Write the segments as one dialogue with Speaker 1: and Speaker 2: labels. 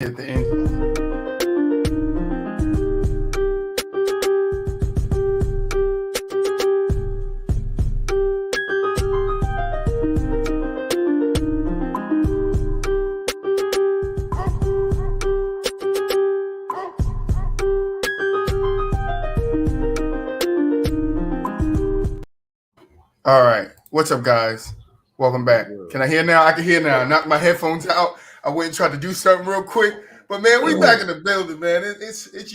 Speaker 1: at the end. All right. What's up, guys? Welcome back. Can I hear now? I can hear now. I knocked my headphones out. I went and tried to do something real quick. But man, we back in the building, man. It's it's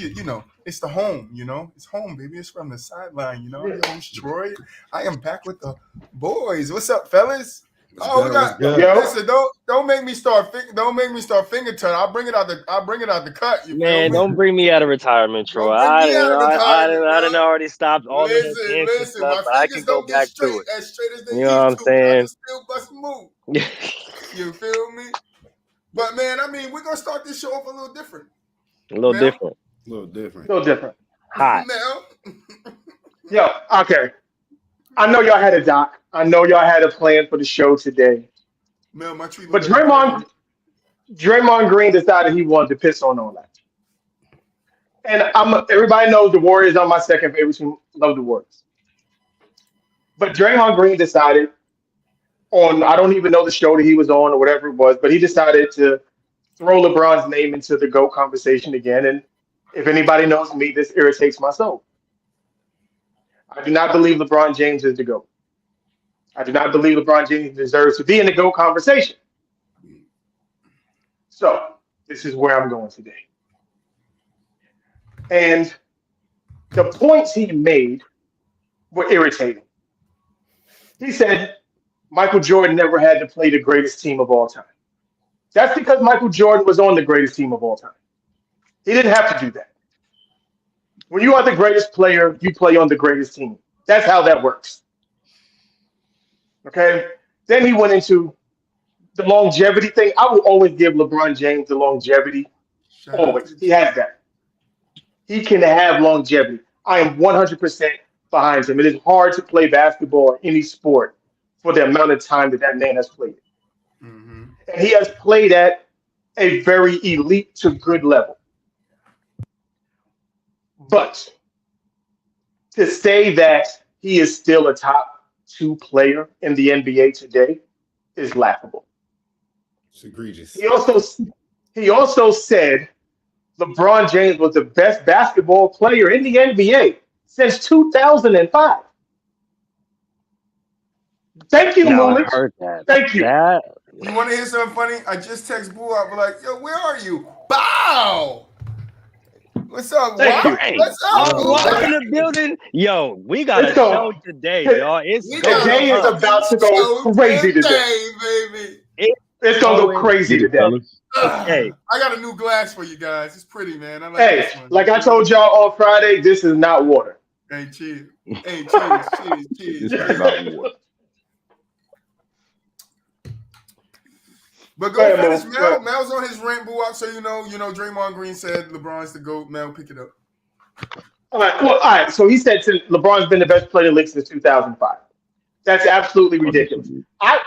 Speaker 1: the home, It's home, baby. It's from the sideline, I'm your host, Troy. I am back with the boys. What's up, fellas? We got. Listen, don't make me start finger turn. I'll bring it out the cut.
Speaker 2: Man, don't bring me out of retirement, Troy. I didn't already stopped all
Speaker 1: listen,
Speaker 2: stuff.
Speaker 1: My
Speaker 2: I can go back
Speaker 1: straight,
Speaker 2: to it.
Speaker 1: As straight as they
Speaker 2: you know what I'm saying?
Speaker 1: I still bust a move. You feel me? But man, I mean, we're gonna start this show off a little different.
Speaker 2: A little
Speaker 3: different.
Speaker 2: Hot.
Speaker 3: Yo, okay. I know y'all had a doc. I know y'all had a plan for the show today.
Speaker 1: Man, my tree.
Speaker 3: But Draymond Green decided he wanted to piss on all that. And everybody knows the Warriors are my second favorite team. Love the Warriors. But Draymond Green decided I don't even know the show that he was on or whatever it was, but he decided to throw LeBron's name into the GOAT conversation again. And if anybody knows me, this irritates my soul. I do not believe LeBron James is the GOAT. I do not believe LeBron James deserves to be in the GOAT conversation. So this is where I'm going today. And the points he made were irritating. He said Michael Jordan never had to play the greatest team of all time. That's because Michael Jordan was on the greatest team of all time. He didn't have to do that. When you are the greatest player, you play on the greatest team. That's how that works. Okay? Then he went into the longevity thing. I will always give LeBron James the longevity. Always. He has that. He can have longevity. I am 100% behind him. It is hard to play basketball or any sport for the amount of time that man has played.
Speaker 1: Mm-hmm.
Speaker 3: And he has played at a very elite to good level. But to say that he is still a top 2 player in the NBA today is laughable.
Speaker 4: It's egregious.
Speaker 3: He also said LeBron James was the best basketball player in the NBA since 2005. Thank you, Moolitz. Thank you.
Speaker 1: You want to hear something funny? I just text Boo up, like, yo, where are you? Bow! What's up,
Speaker 3: Hey.
Speaker 1: What's up,
Speaker 2: What in the building? Yo, we got a show today, y'all.
Speaker 3: The day is about to go crazy today,
Speaker 1: baby.
Speaker 3: It's going to go crazy today.
Speaker 2: Hey,
Speaker 1: I got a new glass for you guys. It's pretty, man. I like
Speaker 3: hey,
Speaker 1: this one.
Speaker 3: like I told y'all on Friday, this is not water.
Speaker 1: Hey, cheers. Hey, cheers.
Speaker 4: This is not water.
Speaker 1: But go finish, Mel. Mel's on his rant, boo out, so you know, Draymond Green said LeBron's the GOAT. Mel, pick it up.
Speaker 3: All right. So he said LeBron's been the best player in the league since 2005. That's absolutely ridiculous. I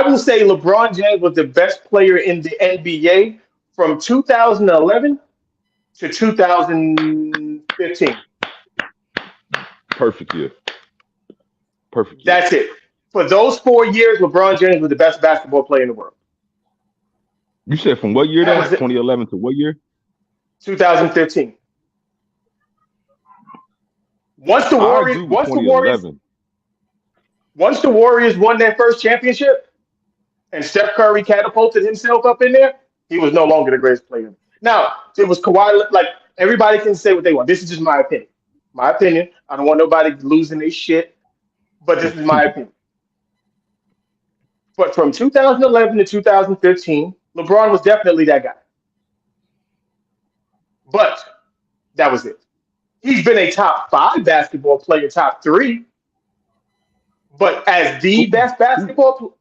Speaker 3: will say LeBron James was the best player in the NBA from 2011 to 2015.
Speaker 4: Perfect year.
Speaker 3: That's it. For those 4 years, LeBron James was the best basketball player in the world.
Speaker 4: You said from what year? That was 2011 to what year?
Speaker 3: 2015. Once the Warriors won their first championship, and Steph Curry catapulted himself up in there, he was no longer the greatest player. Now, it was Kawhi. Like, everybody can say what they want. This is just my opinion. My opinion. I don't want nobody losing their shit, but this is my opinion. But from 2011 to 2015, LeBron was definitely that guy. But that was it. He's been a top 5 basketball player, top 3. But as the best basketball,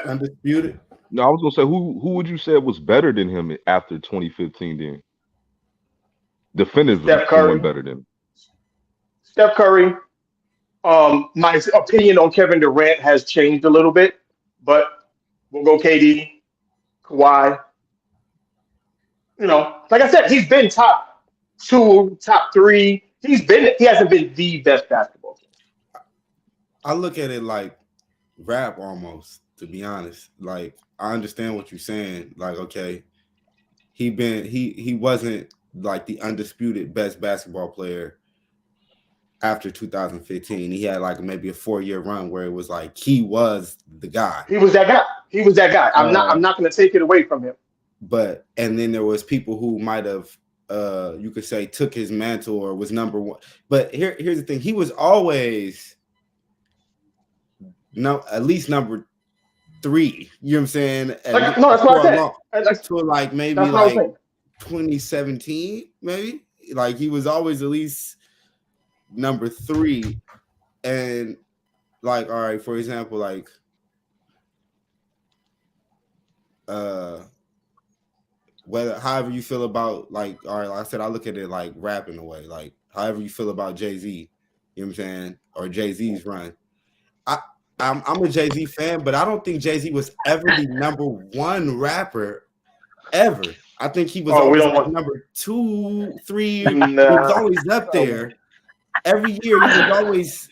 Speaker 4: undisputed. No, I was gonna say who would you say was better than him after 2015? Then definitively,
Speaker 3: Steph Curry.
Speaker 4: Better than him.
Speaker 3: Steph Curry. My opinion on Kevin Durant has changed a little bit, but we'll go KD, Kawhi, like I said, he's been top 2, top 3. He hasn't been the best basketball player.
Speaker 5: I look at it like rap almost, to be honest. Like, I understand what you're saying. Like, okay, he wasn't like the undisputed best basketball player after 2015. He had like maybe a 4-year run where it was like he was the guy.
Speaker 3: He was that guy. I'm not going to take it away from him.
Speaker 5: But and then there was people who might have you could say took his mantle or was number 1. But here's the thing. He was always at least number 3. You know what I'm saying?
Speaker 3: That's what I said.
Speaker 5: To like maybe like 2017, maybe. Like he was always at least number 3. And like, all right, for example, like however you feel about, like, all right, like I said, I look at it like rap in a way, like however you feel about Jay-Z, you know what I'm saying, or Jay-Z's run. I'm a Jay-Z fan, but I don't think Jay-Z was ever the number 1 rapper ever. I think he was always like number 2, 3. He was always up there. Every year he was always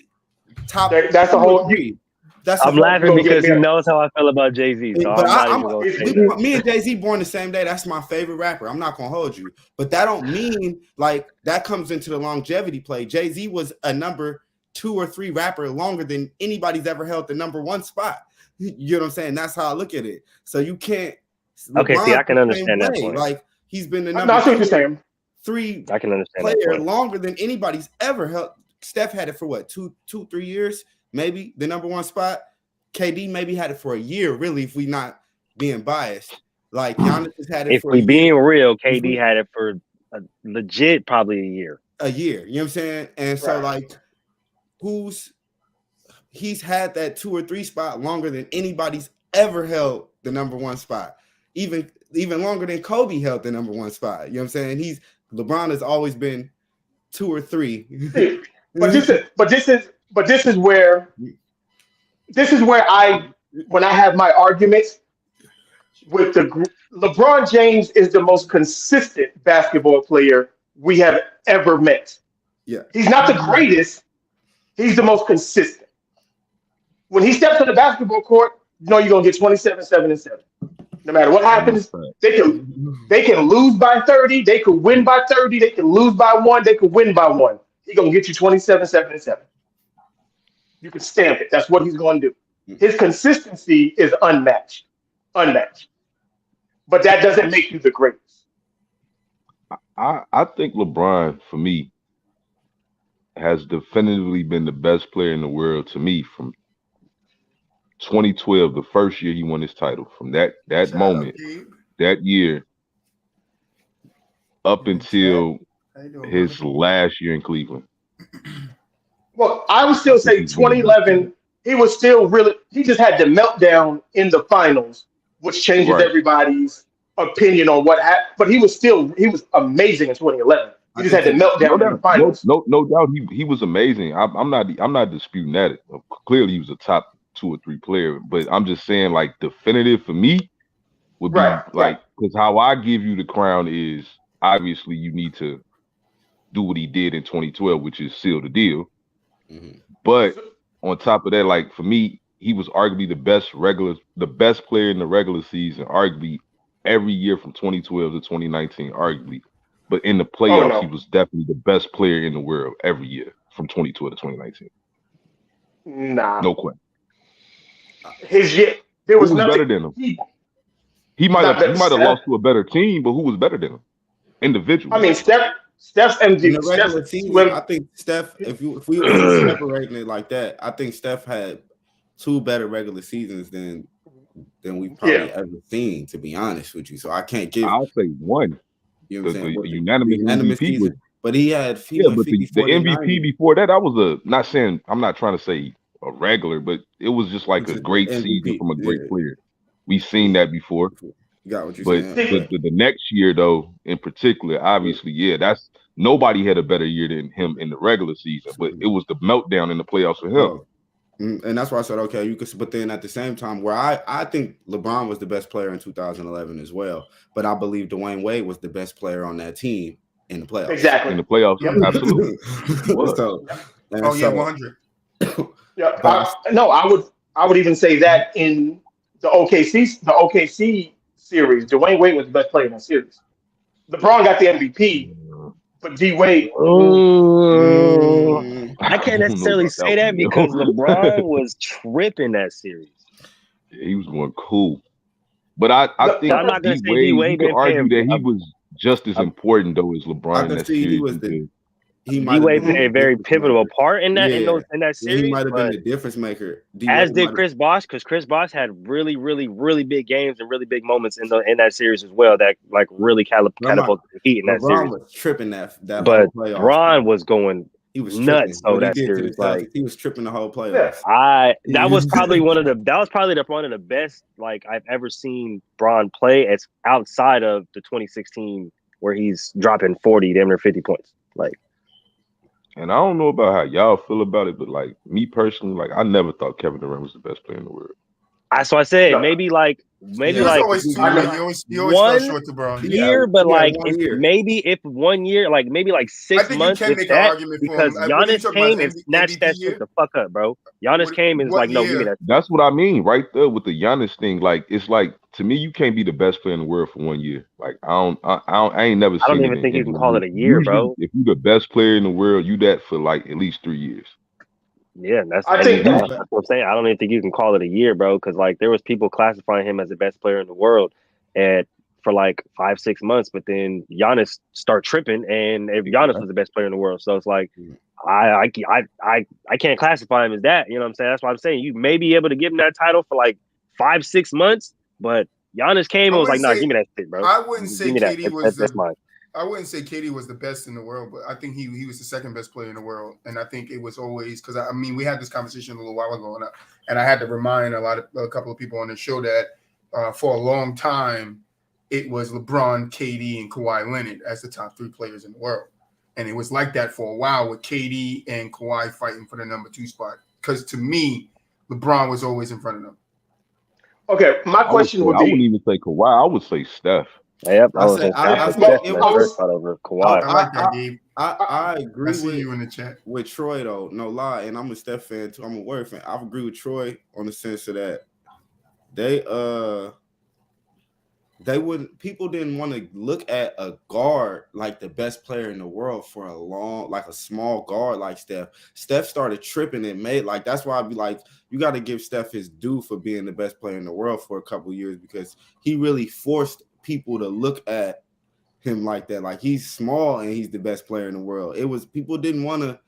Speaker 5: top.
Speaker 3: That's a whole
Speaker 5: 3.
Speaker 2: I'm laughing because he knows how I feel about Jay-Z. So
Speaker 5: me and Jay-Z born the same day. That's my favorite rapper. I'm not gonna hold you, but that don't mean like that comes into the longevity play. Jay-Z was a number 2 or 3 rapper longer than anybody's ever held the number 1 spot. You know what I'm saying? That's how I look at it. So you can't.
Speaker 2: Okay, see, I can understand that point.
Speaker 5: Like he's been the
Speaker 3: number
Speaker 5: 3
Speaker 2: I can understand
Speaker 5: player longer than anybody's ever held. Steph had it for what, 2, 3 years, maybe the number 1 spot. KD maybe had it for a year, really, if we not being biased. Like Giannis has had it
Speaker 2: if
Speaker 5: for
Speaker 2: we being real, KD had it for a legit probably a year.
Speaker 5: You know what I'm saying? And so like he's had that 2 or 3 spot longer than anybody's ever held the number 1 spot. Even longer than Kobe held the number 1 spot. You know what I'm saying? LeBron has always been 2 or 3.
Speaker 3: But this is where when I have my arguments with the group, LeBron James is the most consistent basketball player we have ever met.
Speaker 5: Yeah.
Speaker 3: He's not the greatest. He's the most consistent. When he steps on the basketball court, you know you're going to get 27, 7, and 7. No matter what happens, they can lose by 30, they could win by 30, they can lose by 1, they could win by 1. He's going to get you 27, 7, and 7. You can stamp it. That's what he's going to do. His consistency is unmatched. But that doesn't make you the greatest.
Speaker 4: I think LeBron, for me, has definitively been the best player in the world to me from 2012, the first year he won his title. From that moment, that year, up until his last year in Cleveland.
Speaker 3: Well, I would still say 2011, he just had the meltdown in the finals, which changes everybody's opinion on what happened. But he was amazing in 2011. He just had the meltdown in the finals.
Speaker 4: No doubt, he was amazing. I'm not disputing that. Clearly, he was a top 2 or 3 player. But I'm just saying, like, definitive for me would be because how I give you the crown is obviously you need to do what he did in 2012, which is seal the deal. Mm-hmm. But on top of that, like for me, he was arguably the best player in the regular season, arguably every year from 2012 to 2019, arguably. But in the playoffs, he was definitely the best player in the world every year from 2012 to 2019.
Speaker 3: Nah,
Speaker 4: no question.
Speaker 3: His year, there was
Speaker 4: nothing better than him. He might have lost to a better team, but who was better than him individually?
Speaker 3: I mean, Steph's MVP.
Speaker 5: In the regular season, I think Steph. If we were separating it like that, I think Steph had 2 better regular seasons than we've probably ever seen. To be honest with you, so I can't give.
Speaker 4: I'll say 1.
Speaker 5: You know what I'm saying?
Speaker 4: The unanimous MVP
Speaker 5: season, but he had
Speaker 4: but the MVP before that, was not saying. I'm not trying to say a regular, but it was just like a great season from a great player. We've seen that before.
Speaker 5: Got what you're
Speaker 4: saying. But the next year, though, in particular, obviously, that's nobody had a better year than him in the regular season. But it was the meltdown in the playoffs for him.
Speaker 5: And that's why I said, okay, you could, but then at the same time, where I think LeBron was the best player in 2011 as well, but I believe Dwayne Wade was the best player on that team in the playoffs.
Speaker 3: Exactly.
Speaker 4: In the playoffs,
Speaker 3: Yep.
Speaker 4: absolutely.
Speaker 5: So,
Speaker 1: yeah, 100.
Speaker 3: Yeah, I would even say that in the OKC series, Dwayne Wade was the best player in that series. LeBron got the MVP, but D Wade.
Speaker 2: I can't necessarily say that because LeBron was tripping that series.
Speaker 4: Yeah, he was going cool. But I think
Speaker 2: I'm not gonna say
Speaker 4: D Wade, you could
Speaker 2: didn't pay
Speaker 4: argue
Speaker 2: him.
Speaker 4: that he was just as important though as LeBron in that series.
Speaker 5: D
Speaker 2: Wade played a very pivotal part in that in that series.
Speaker 5: He might have been the difference maker.
Speaker 2: As did Chris Bosh, because Chris Bosh had really, really, really big games and really big moments in that series as well. That like really catapulted the Heat in that series.
Speaker 5: LeBron was tripping that
Speaker 2: but Bron was going. He was nuts. So that series, like
Speaker 5: he was tripping the whole playoffs.
Speaker 2: That was probably one of the best like I've ever seen Bron play. It's outside of the 2016 where he's dropping 40, damn near 50 points. Like.
Speaker 4: And I don't know about how y'all feel about it, but like me personally, like I never thought Kevin Durant was the best player in the world.
Speaker 2: So I said maybe like
Speaker 1: always you always fell short to Bron.
Speaker 2: Year, but like maybe if 1 year, like maybe like 6 months with that, because Giannis came and snatched that shit the fuck up, bro. Giannis came and was like, no, give me that.
Speaker 4: That's what I mean, right there with the Giannis thing. Like it's like to me, you can't be the best player in the world for 1 year. Like I ain't never seen.
Speaker 2: I don't even think you can call it a year, bro.
Speaker 4: If you're the best player in the world, you that for like at least 3 years.
Speaker 2: Yeah, that's what I'm saying. I don't even think you can call it a year, bro, because like there was people classifying him as the best player in the world, and for like 5-6 months, but then Giannis start tripping, and Giannis was the best player in the world, so it's like I can't classify him as that. You know what I'm saying? That's why I'm saying you may be able to give him that title for like 5-6 months, but Giannis came and was like, "Nah, give me that shit, bro."
Speaker 1: I wouldn't say KD was
Speaker 2: that's mine.
Speaker 1: I wouldn't say KD was the best in the world, but I think he was the second best player in the world. And I think it was always because I mean we had this conversation a little while ago, and I had to remind a couple of people on the show that for a long time it was LeBron, KD, and Kawhi Leonard as the top 3 players in the world, and it was like that for a while with KD and Kawhi fighting for the number 2 spot. Because to me, LeBron was always in front of them.
Speaker 3: Okay, my question would be:
Speaker 4: I wouldn't even say Kawhi. I would say Steph.
Speaker 2: Yep,
Speaker 5: I like
Speaker 1: that, Gabe.
Speaker 5: I agree
Speaker 1: with you in the chat
Speaker 5: with Troy though, no lie, and I'm a Steph fan too. I'm a Warrior fan. I agree with Troy on the sense of that people didn't want to look at a guard like the best player in the world for a small guard like Steph. Steph started tripping and made like that's why I'd be like, you got to give Steph his due for being the best player in the world for a couple of years because he really forced people to look at him like that. Like he's small and he's the best player in the world. It was people didn't want.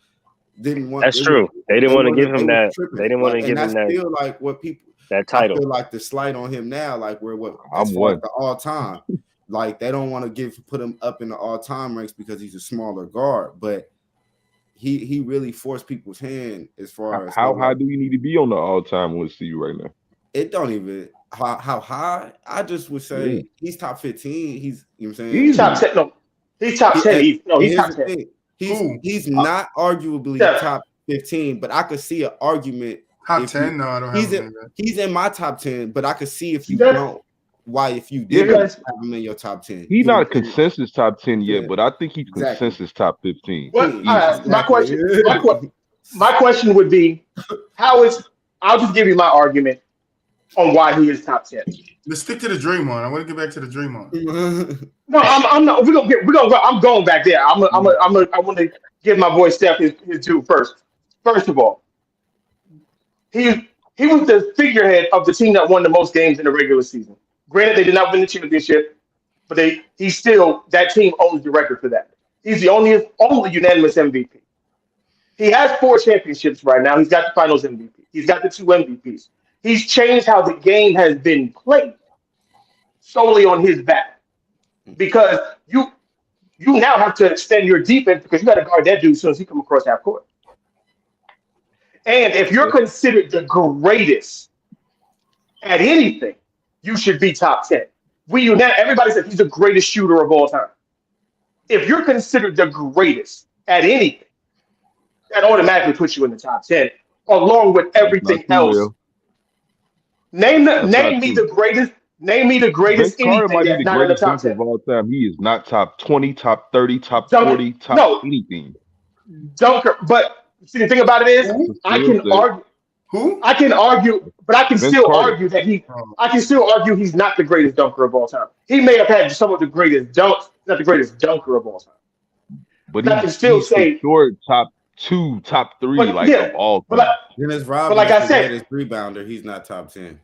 Speaker 2: That's true. They didn't want to give him that. They didn't want to give him that.
Speaker 5: I feel like what people.
Speaker 2: That title.
Speaker 5: I feel like the slight on him now, like we're the all time. Like they don't want to put him up in the all time ranks because he's a smaller guard, but he really forced people's hand as far as
Speaker 4: how high do you need to be on the all time? Let's see you right now.
Speaker 5: It don't even how high. I just would say he's top 15. He's you know what I'm saying
Speaker 3: he's top 10. No, he's top 10. No, he's top 10.
Speaker 5: He's not arguably top 15, but I could see an argument.
Speaker 1: Top 10? No, I don't have
Speaker 5: he's in my top 10, but I could see if you don't. Why, if you did have him in your top 10?
Speaker 4: He's not a consensus top 10 yet, but I think he's consensus top 15.
Speaker 3: My question would be, I'll just give you my argument on why he is top 10.
Speaker 1: Let's stick to the Draymond. I want to get back to the Draymond.
Speaker 3: No, I'm not. I'm going back there. I want to give my boy Steph his due first. First of all, he was the figurehead of the team that won the most games in the regular season. Granted, they did not win the championship, but that team owns the record for that. He's the only unanimous MVP. He has 4 championships right now. He's got the Finals MVP. He's got the 2 MVPs. He's changed how the game has been played solely on his back because you now have to extend your defense because you got to guard that dude as soon as he comes across half court. And if you're considered the greatest at anything, you should be top 10. Everybody says he's the greatest shooter of all time. If you're considered the greatest at anything, that automatically puts you in the top 10 along with everything else.
Speaker 4: Real.
Speaker 3: Name me the greatest. Name me the greatest
Speaker 4: Vince Carter
Speaker 3: anything
Speaker 4: might be
Speaker 3: that's
Speaker 4: the
Speaker 3: not in the
Speaker 4: greatest
Speaker 3: top
Speaker 4: dunker
Speaker 3: 10.
Speaker 4: of all time. He is not top 20, top 30, top
Speaker 3: Dunker.
Speaker 4: 40, top
Speaker 3: No.
Speaker 4: anything.
Speaker 3: Dunker. But see, the thing about it is, I can argue.
Speaker 1: Who?
Speaker 3: I can argue, but I can
Speaker 4: Vince
Speaker 3: still
Speaker 4: Carter.
Speaker 3: argue that I can still argue he's not the greatest dunker of all time. He may have had some of the greatest dunks, not the greatest dunker of all time.
Speaker 4: But
Speaker 3: I can still
Speaker 4: he's
Speaker 3: say
Speaker 4: for sure top 2, top 3, of all time.
Speaker 5: Dennis Rodman
Speaker 3: like I
Speaker 5: is the
Speaker 3: said,
Speaker 5: greatest rebounder. He's not top 10.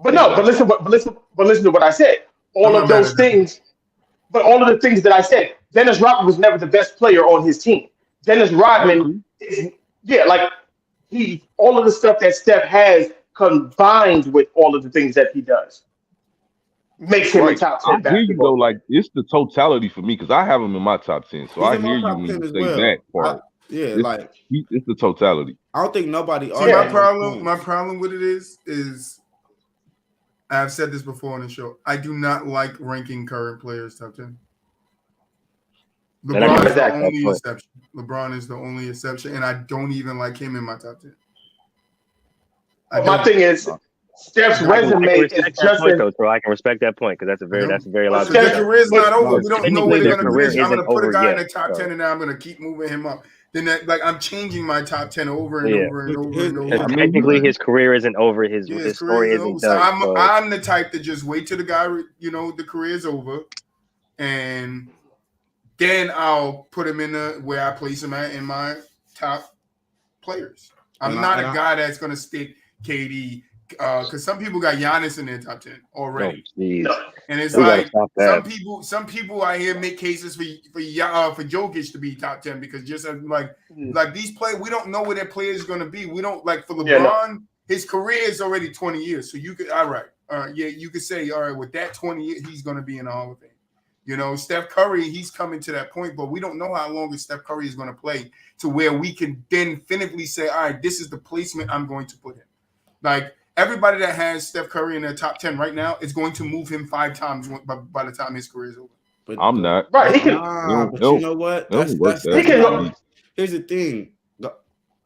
Speaker 3: But listen to what I said. All of those things, but all of the things that I said, Dennis Rodman was never the best player on his team. Dennis Rodman is, all of the stuff that Steph has combined with all of the things that he does makes him a top 10
Speaker 4: I hear you though,
Speaker 3: player.
Speaker 4: like it's the totality for me because I have him in my top 10. So
Speaker 5: He's
Speaker 4: I
Speaker 5: in my
Speaker 4: hear you
Speaker 5: top
Speaker 4: when
Speaker 5: 10
Speaker 4: you
Speaker 5: as
Speaker 4: say
Speaker 5: well.
Speaker 4: that part. It's the totality.
Speaker 5: I don't think nobody.
Speaker 1: See, my problem with it is I've said this before on the show. I do not like ranking current players top 10. LeBron is the only exception. LeBron is the only exception, and I don't even like him in my top 10.
Speaker 3: My thing is, Steph's resume is just
Speaker 2: I can respect that point because that's a very logical.
Speaker 1: Their career's not over. We don't know where they're going to
Speaker 2: finish.
Speaker 1: finish. I'm going to put a guy in the top 10, and now I'm going to keep moving him up. Then I'm changing my top 10 over and over and over and over.
Speaker 2: Technically, his career isn't over. His story isn't done.
Speaker 1: So I'm the type to just wait till the guy, the career is over, and then I'll put him in where I place him at in my top players. I'm not a guy that's going to stick KD because some people got Giannis in their top 10 already. And it's like some people I hear make cases for Jokic to be top 10 because just like these players, we don't know where their players are going to be. We don't like for LeBron, his career is already 20 years. So you could you could say with that 20 years he's going to be in the Hall of Fame. Steph Curry, he's coming to that point, but we don't know how long Steph Curry is going to play to where we can then definitively say, all right, this is the placement I'm going to put him. Like everybody that has Steph Curry in their top 10 right now is going to move him 5 times by the time his career is over.
Speaker 4: But I'm not.
Speaker 3: Right. He can.
Speaker 5: But you know what? Here's the thing.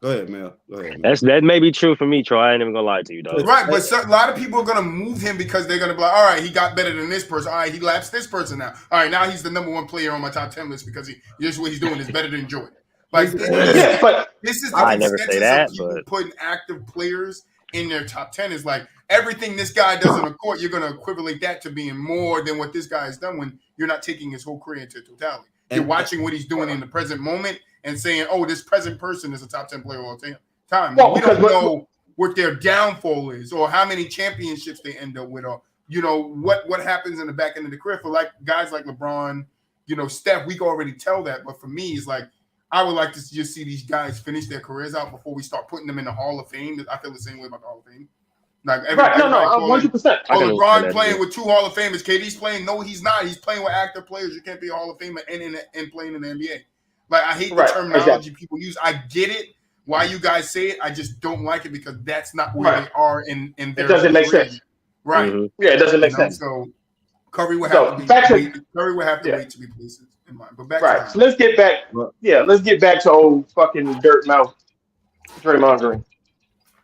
Speaker 5: Go ahead, Mel.
Speaker 2: That may be true for me, Troy. I ain't even gonna lie to you, though.
Speaker 1: Right, but a lot of people are gonna move him because they're gonna be like, all right, he got better than this person. All right, he laps this person now. All right, now he's the number 1 player on my top 10 list because just what he's doing is better than Jordan. Like,
Speaker 3: but
Speaker 1: this is the
Speaker 2: I never say that,
Speaker 1: but putting active players in their top 10 is like everything this guy does on the court, you're gonna equivalent that to being more than what this guy has done when you're not taking his whole career into totality. You're watching what he's doing in the present moment and saying, oh, this present person is a top 10 player all the time. Well, we don't know what their downfall is or how many championships they end up with or, what happens in the back end of the career. For like guys like LeBron, Steph, we can already tell that. But for me, it's like I would like to just see these guys finish their careers out before we start putting them in the Hall of Fame. I feel the same way about the Hall of Fame. Like
Speaker 3: 100%.
Speaker 1: LeBron playing with 2 Hall of Famers. KD's playing. No, he's not. He's playing with active players. You can't be a Hall of Famer and playing in the NBA. Like I hate the terminology people use. I get it. Why you guys say it, I just don't like it because that's not where they are in their.
Speaker 3: It doesn't make sense,
Speaker 1: right?
Speaker 2: Mm-hmm.
Speaker 3: Yeah, it doesn't make sense.
Speaker 1: So Curry would have to wait to be placed in mind. But back to
Speaker 3: so let's get back. Yeah, let's get back to old fucking dirt mouth Draymond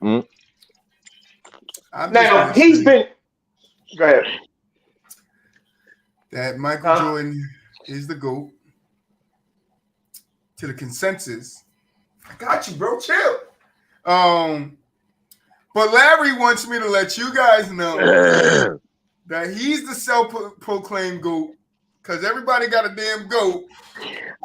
Speaker 3: Green. Now he's been. Go ahead.
Speaker 1: That Michael Jordan is the GOAT. To the consensus. I got you, bro. Chill. But Larry wants me to let you guys know that he's the self-proclaimed GOAT because everybody got a damn GOAT.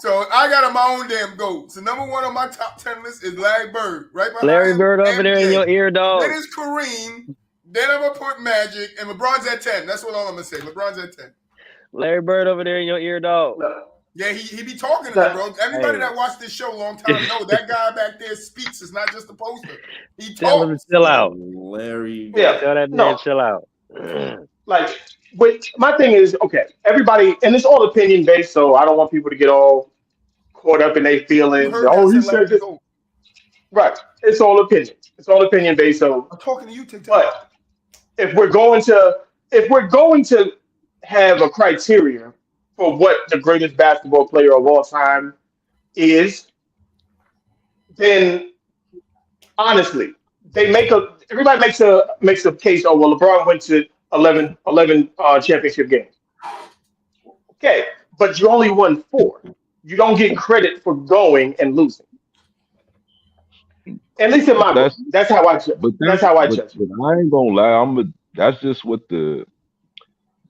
Speaker 1: So I got my own damn GOAT. So number 1 on my top 10 list is Larry Bird. Right behind
Speaker 2: Larry Bird over there in your ear, dog.
Speaker 1: Then it's Kareem. Then I'm going to put Magic. And LeBron's at 10. That's what all I'm going to say. LeBron's at 10.
Speaker 2: Larry Bird over there in your ear, dog.
Speaker 1: Yeah, he be talking to them, bro. Everybody that watched this show a long time know that guy back there speaks. It's not just a poster. He talks.
Speaker 2: Tell him to chill out.
Speaker 5: Larry.
Speaker 2: Yeah. Tell that man chill out.
Speaker 3: Like, but my thing is, okay, everybody, and it's all opinion based, so I don't want people to get all caught up in their feelings. Oh, he said this. Right. It's all opinion. It's all opinion based. So
Speaker 1: I'm talking to you, TikTok.
Speaker 3: But if we're going to have a criteria for what the greatest basketball player of all time is, then honestly, everybody makes a case. Oh well, LeBron went to 11 championship games. Okay, but you only won 4. You don't get credit for going and losing. At least in my book, that's how I judge. That's how I judge.
Speaker 4: But I ain't gonna lie, that's just what the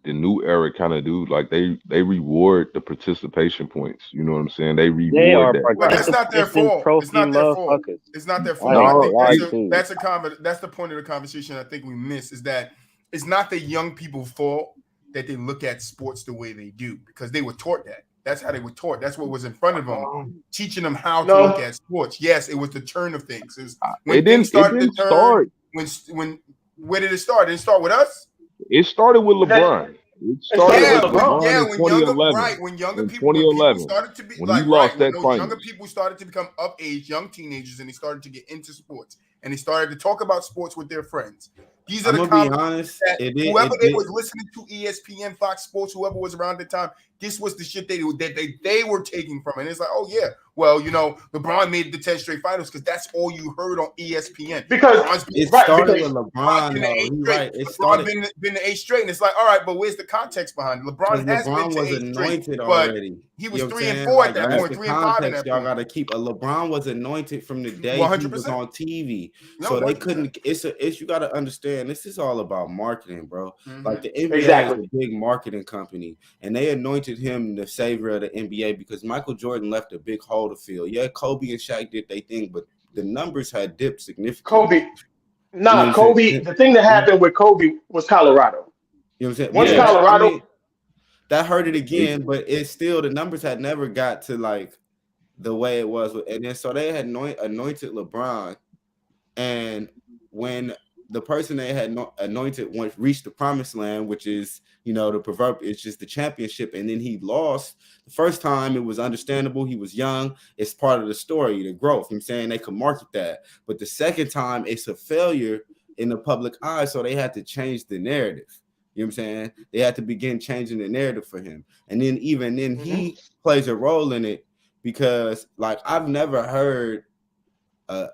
Speaker 4: new era kind of do. Like they reward the participation points. You know what I'm saying? They reward that.
Speaker 1: But it's not their fault. It's not their fault. It's not their fault. I think that's the point of the conversation I think we miss is that it's not the young people's fault that they look at sports the way they do because they were taught that. That's how they were taught. That's what was in front of them, teaching them how to look at sports. Yes, it was the turn of things. When things started to turn. Where did it start? Did it start with us?
Speaker 4: It started with LeBron. It started with LeBron in 2011.
Speaker 1: When younger people started to be younger people started to become of age, young teenagers, and they started to get into sports, and they started to talk about sports with their friends. These are the comments that whoever was listening to ESPN, Fox Sports, whoever was around the time, this was the shit they were taking from it. And it's like, oh yeah, well, LeBron made the 10 straight finals because that's all you heard on ESPN.
Speaker 5: Because it started with LeBron.
Speaker 1: LeBron been to 8 straight, and it's like, all right, but where's the context behind it? LeBron
Speaker 5: was anointed already.
Speaker 1: He was 3 and 4 at that point, 3 and 5 at that
Speaker 5: y'all
Speaker 1: point.
Speaker 5: Got to keep. LeBron was anointed from the day
Speaker 1: 100%.
Speaker 5: he was on TV, so they couldn't. It's you got to understand. This is all about marketing, bro.
Speaker 1: Mm-hmm.
Speaker 5: Like the NBA is a big marketing company, and they anointed him the savior of the NBA because Michael Jordan left a big hole to fill. Yeah, Kobe and Shaq did their thing, but the numbers had dipped significantly.
Speaker 3: Kobe. The thing that happened with Kobe was Colorado.
Speaker 5: You know what I'm saying?
Speaker 3: Once Colorado,
Speaker 5: that hurt it again, but it's still the numbers had never got to like the way it was, and then so they had anointed LeBron, and when the person they had anointed reached the promised land, which is, the proverb, it's just the championship. And then he lost the first time. It was understandable. He was young. It's part of the story, the growth. I'm saying they could market that. But the second time, it's a failure in the public eye. So they had to change the narrative. You know what I'm saying? They had to begin changing the narrative for him. And then even then he plays a role in it because like I've never heard and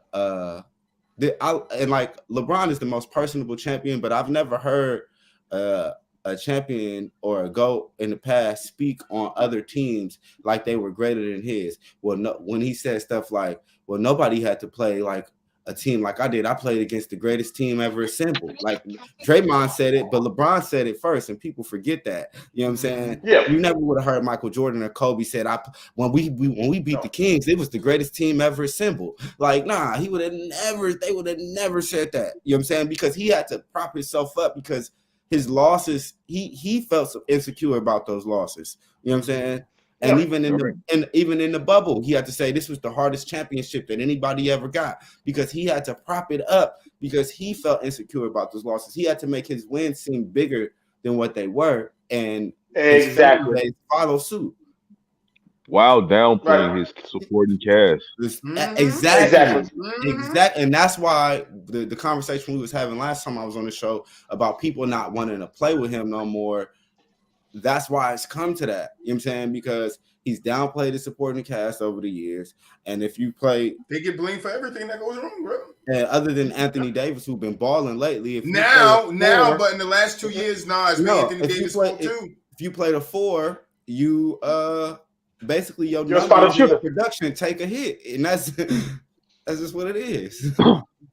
Speaker 5: like LeBron is the most personable champion, but I've never heard a champion or a GOAT in the past speak on other teams like they were greater than his. Well, when he said stuff like, well, nobody had to play like a team like I did. I played against the greatest team ever assembled. Like Draymond said it, but LeBron said it first, and people forget that. You know what I'm saying?
Speaker 3: Yeah.
Speaker 5: You never would have heard Michael Jordan or Kobe said, when we beat the Kings, it was the greatest team ever assembled. Like, nah, they would have never said that. You know what I'm saying? Because he had to prop himself up because his losses, he felt so insecure about those losses. You know what I'm saying? And even in the bubble, he had to say this was the hardest championship that anybody ever got because he had to prop it up because he felt insecure about those losses. He had to make his wins seem bigger than what they were, and they follow suit
Speaker 4: while downplaying his supporting cast.
Speaker 5: Exactly. And that's why the conversation we was having last time I was on the show about people not wanting to play with him no more. That's why it's come to that. You know what I'm saying? Because he's downplayed his supporting cast over the years. And if you play,
Speaker 1: they get blamed for everything that goes wrong, bro.
Speaker 5: And other than Anthony Davis, who's been balling lately.
Speaker 1: But in the last 2 years, Anthony Davis too.
Speaker 5: If you play the 4, you basically your production take a hit. And that's just what it is.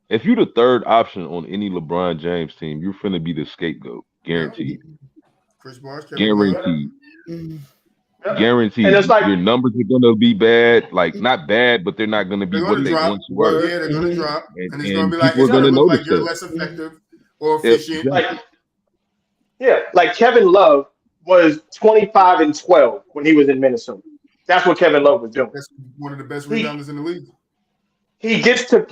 Speaker 4: If you're the third option on any LeBron James team, you're finna be the scapegoat. Guaranteed.
Speaker 1: Chris Barnes,
Speaker 4: guaranteed. Guaranteed. And it's like, your numbers are gonna be bad, like not bad, but they're not gonna be what they once were.
Speaker 1: Yeah, they're gonna drop, and it's gonna be like it's gonna look like you're less effective or efficient.
Speaker 3: Like Kevin Love was 25-12 when he was in Minnesota. That's what Kevin Love was doing.
Speaker 1: That's one of the best rebounders in the league.
Speaker 3: He gets to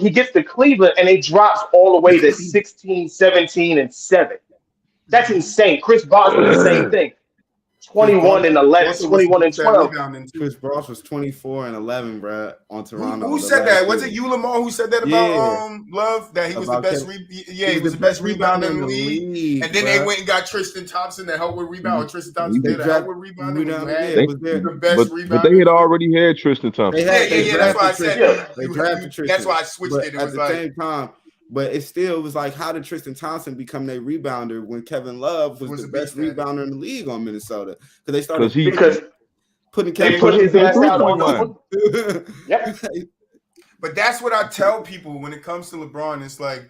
Speaker 3: Cleveland and it drops all the way to 16, 17, and 7. That's insane. Chris Bosh was the same thing. 21 and 11, 21 and 12.
Speaker 5: Chris Bosh was 24 and 11, bro, on Toronto.
Speaker 1: Who said that? Was it you, Lamar, who said that about Love? That he was the best he was the best rebounder in the league. And then they went and got Tristan Thompson to help with rebound. Or Tristan Thompson did help with rebounding. The best rebounder.
Speaker 4: But they had already had Tristan Thompson.
Speaker 1: Yeah, that's why I said
Speaker 5: they drafted Tristan.
Speaker 1: That's why I switched it. It was
Speaker 5: at the same time. But it still was like, how did Tristan Thompson become their rebounder when Kevin Love was the best rebounder in the league on Minnesota? Because they started putting
Speaker 3: his ass out on the
Speaker 1: Yep. But that's what I tell people when it comes to LeBron. It's like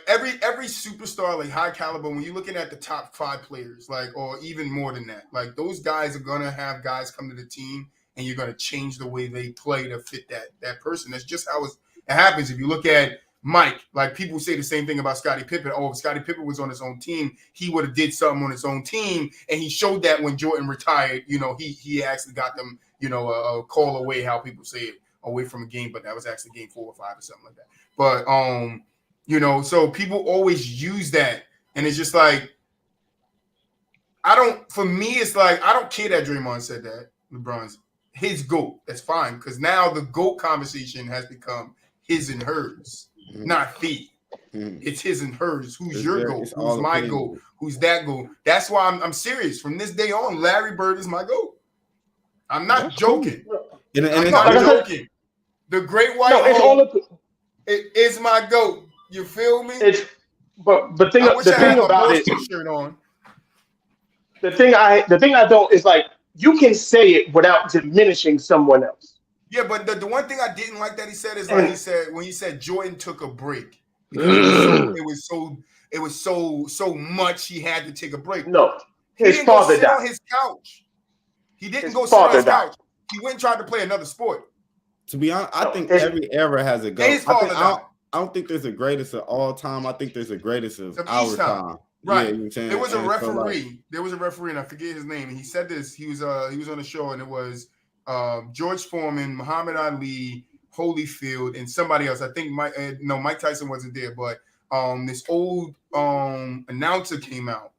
Speaker 1: every superstar, like high caliber, when you're looking at the top 5 players, like, or even more than that, like those guys are gonna have guys come to the team and you're gonna change the way they play to fit that person. That's just how it happens. If you look at Mike, like people say the same thing about Scottie Pippen. Oh, if Scottie Pippen was on his own team, he would have did something on his own team. And he showed that when Jordan retired, he actually got them, a call away, how people say it, away from a game, but that was actually game 4 or 5 or something like that. But, so people always use that. And it's just like, for me, it's like, I don't care that Draymond said that, LeBron's his GOAT. That's fine. Because now the GOAT conversation has become his and hers. Not the. It's his and hers. Who's your GOAT? Who's my GOAT? Who's that GOAT? That's why I'm serious. From this day on, Larry Bird is my GOAT. I'm not joking. I'm not joking. The Great White Hope, it is my GOAT. You feel me?
Speaker 3: The thing about it.
Speaker 1: Shirt on.
Speaker 3: The thing I don't is like you can say it without diminishing someone else.
Speaker 1: Yeah, but the one thing I didn't like that he said is like when he said Jordan took a break because it was so much he had to take a break.
Speaker 3: No, his father died
Speaker 1: on his couch. He didn't go sit on his couch. He went and tried to play another sport.
Speaker 5: To be honest, I think every era has a GOAT.
Speaker 1: I
Speaker 5: don't think there's a greatest of all time. I think there's a greatest of our time.
Speaker 1: Right.
Speaker 5: Yeah,
Speaker 1: there was a referee. There was a referee, and I forget his name. And he said this. He was on the show, and it was George Foreman, Muhammad Ali, Holyfield, and somebody else. I think Mike Tyson wasn't there, but this old announcer came out,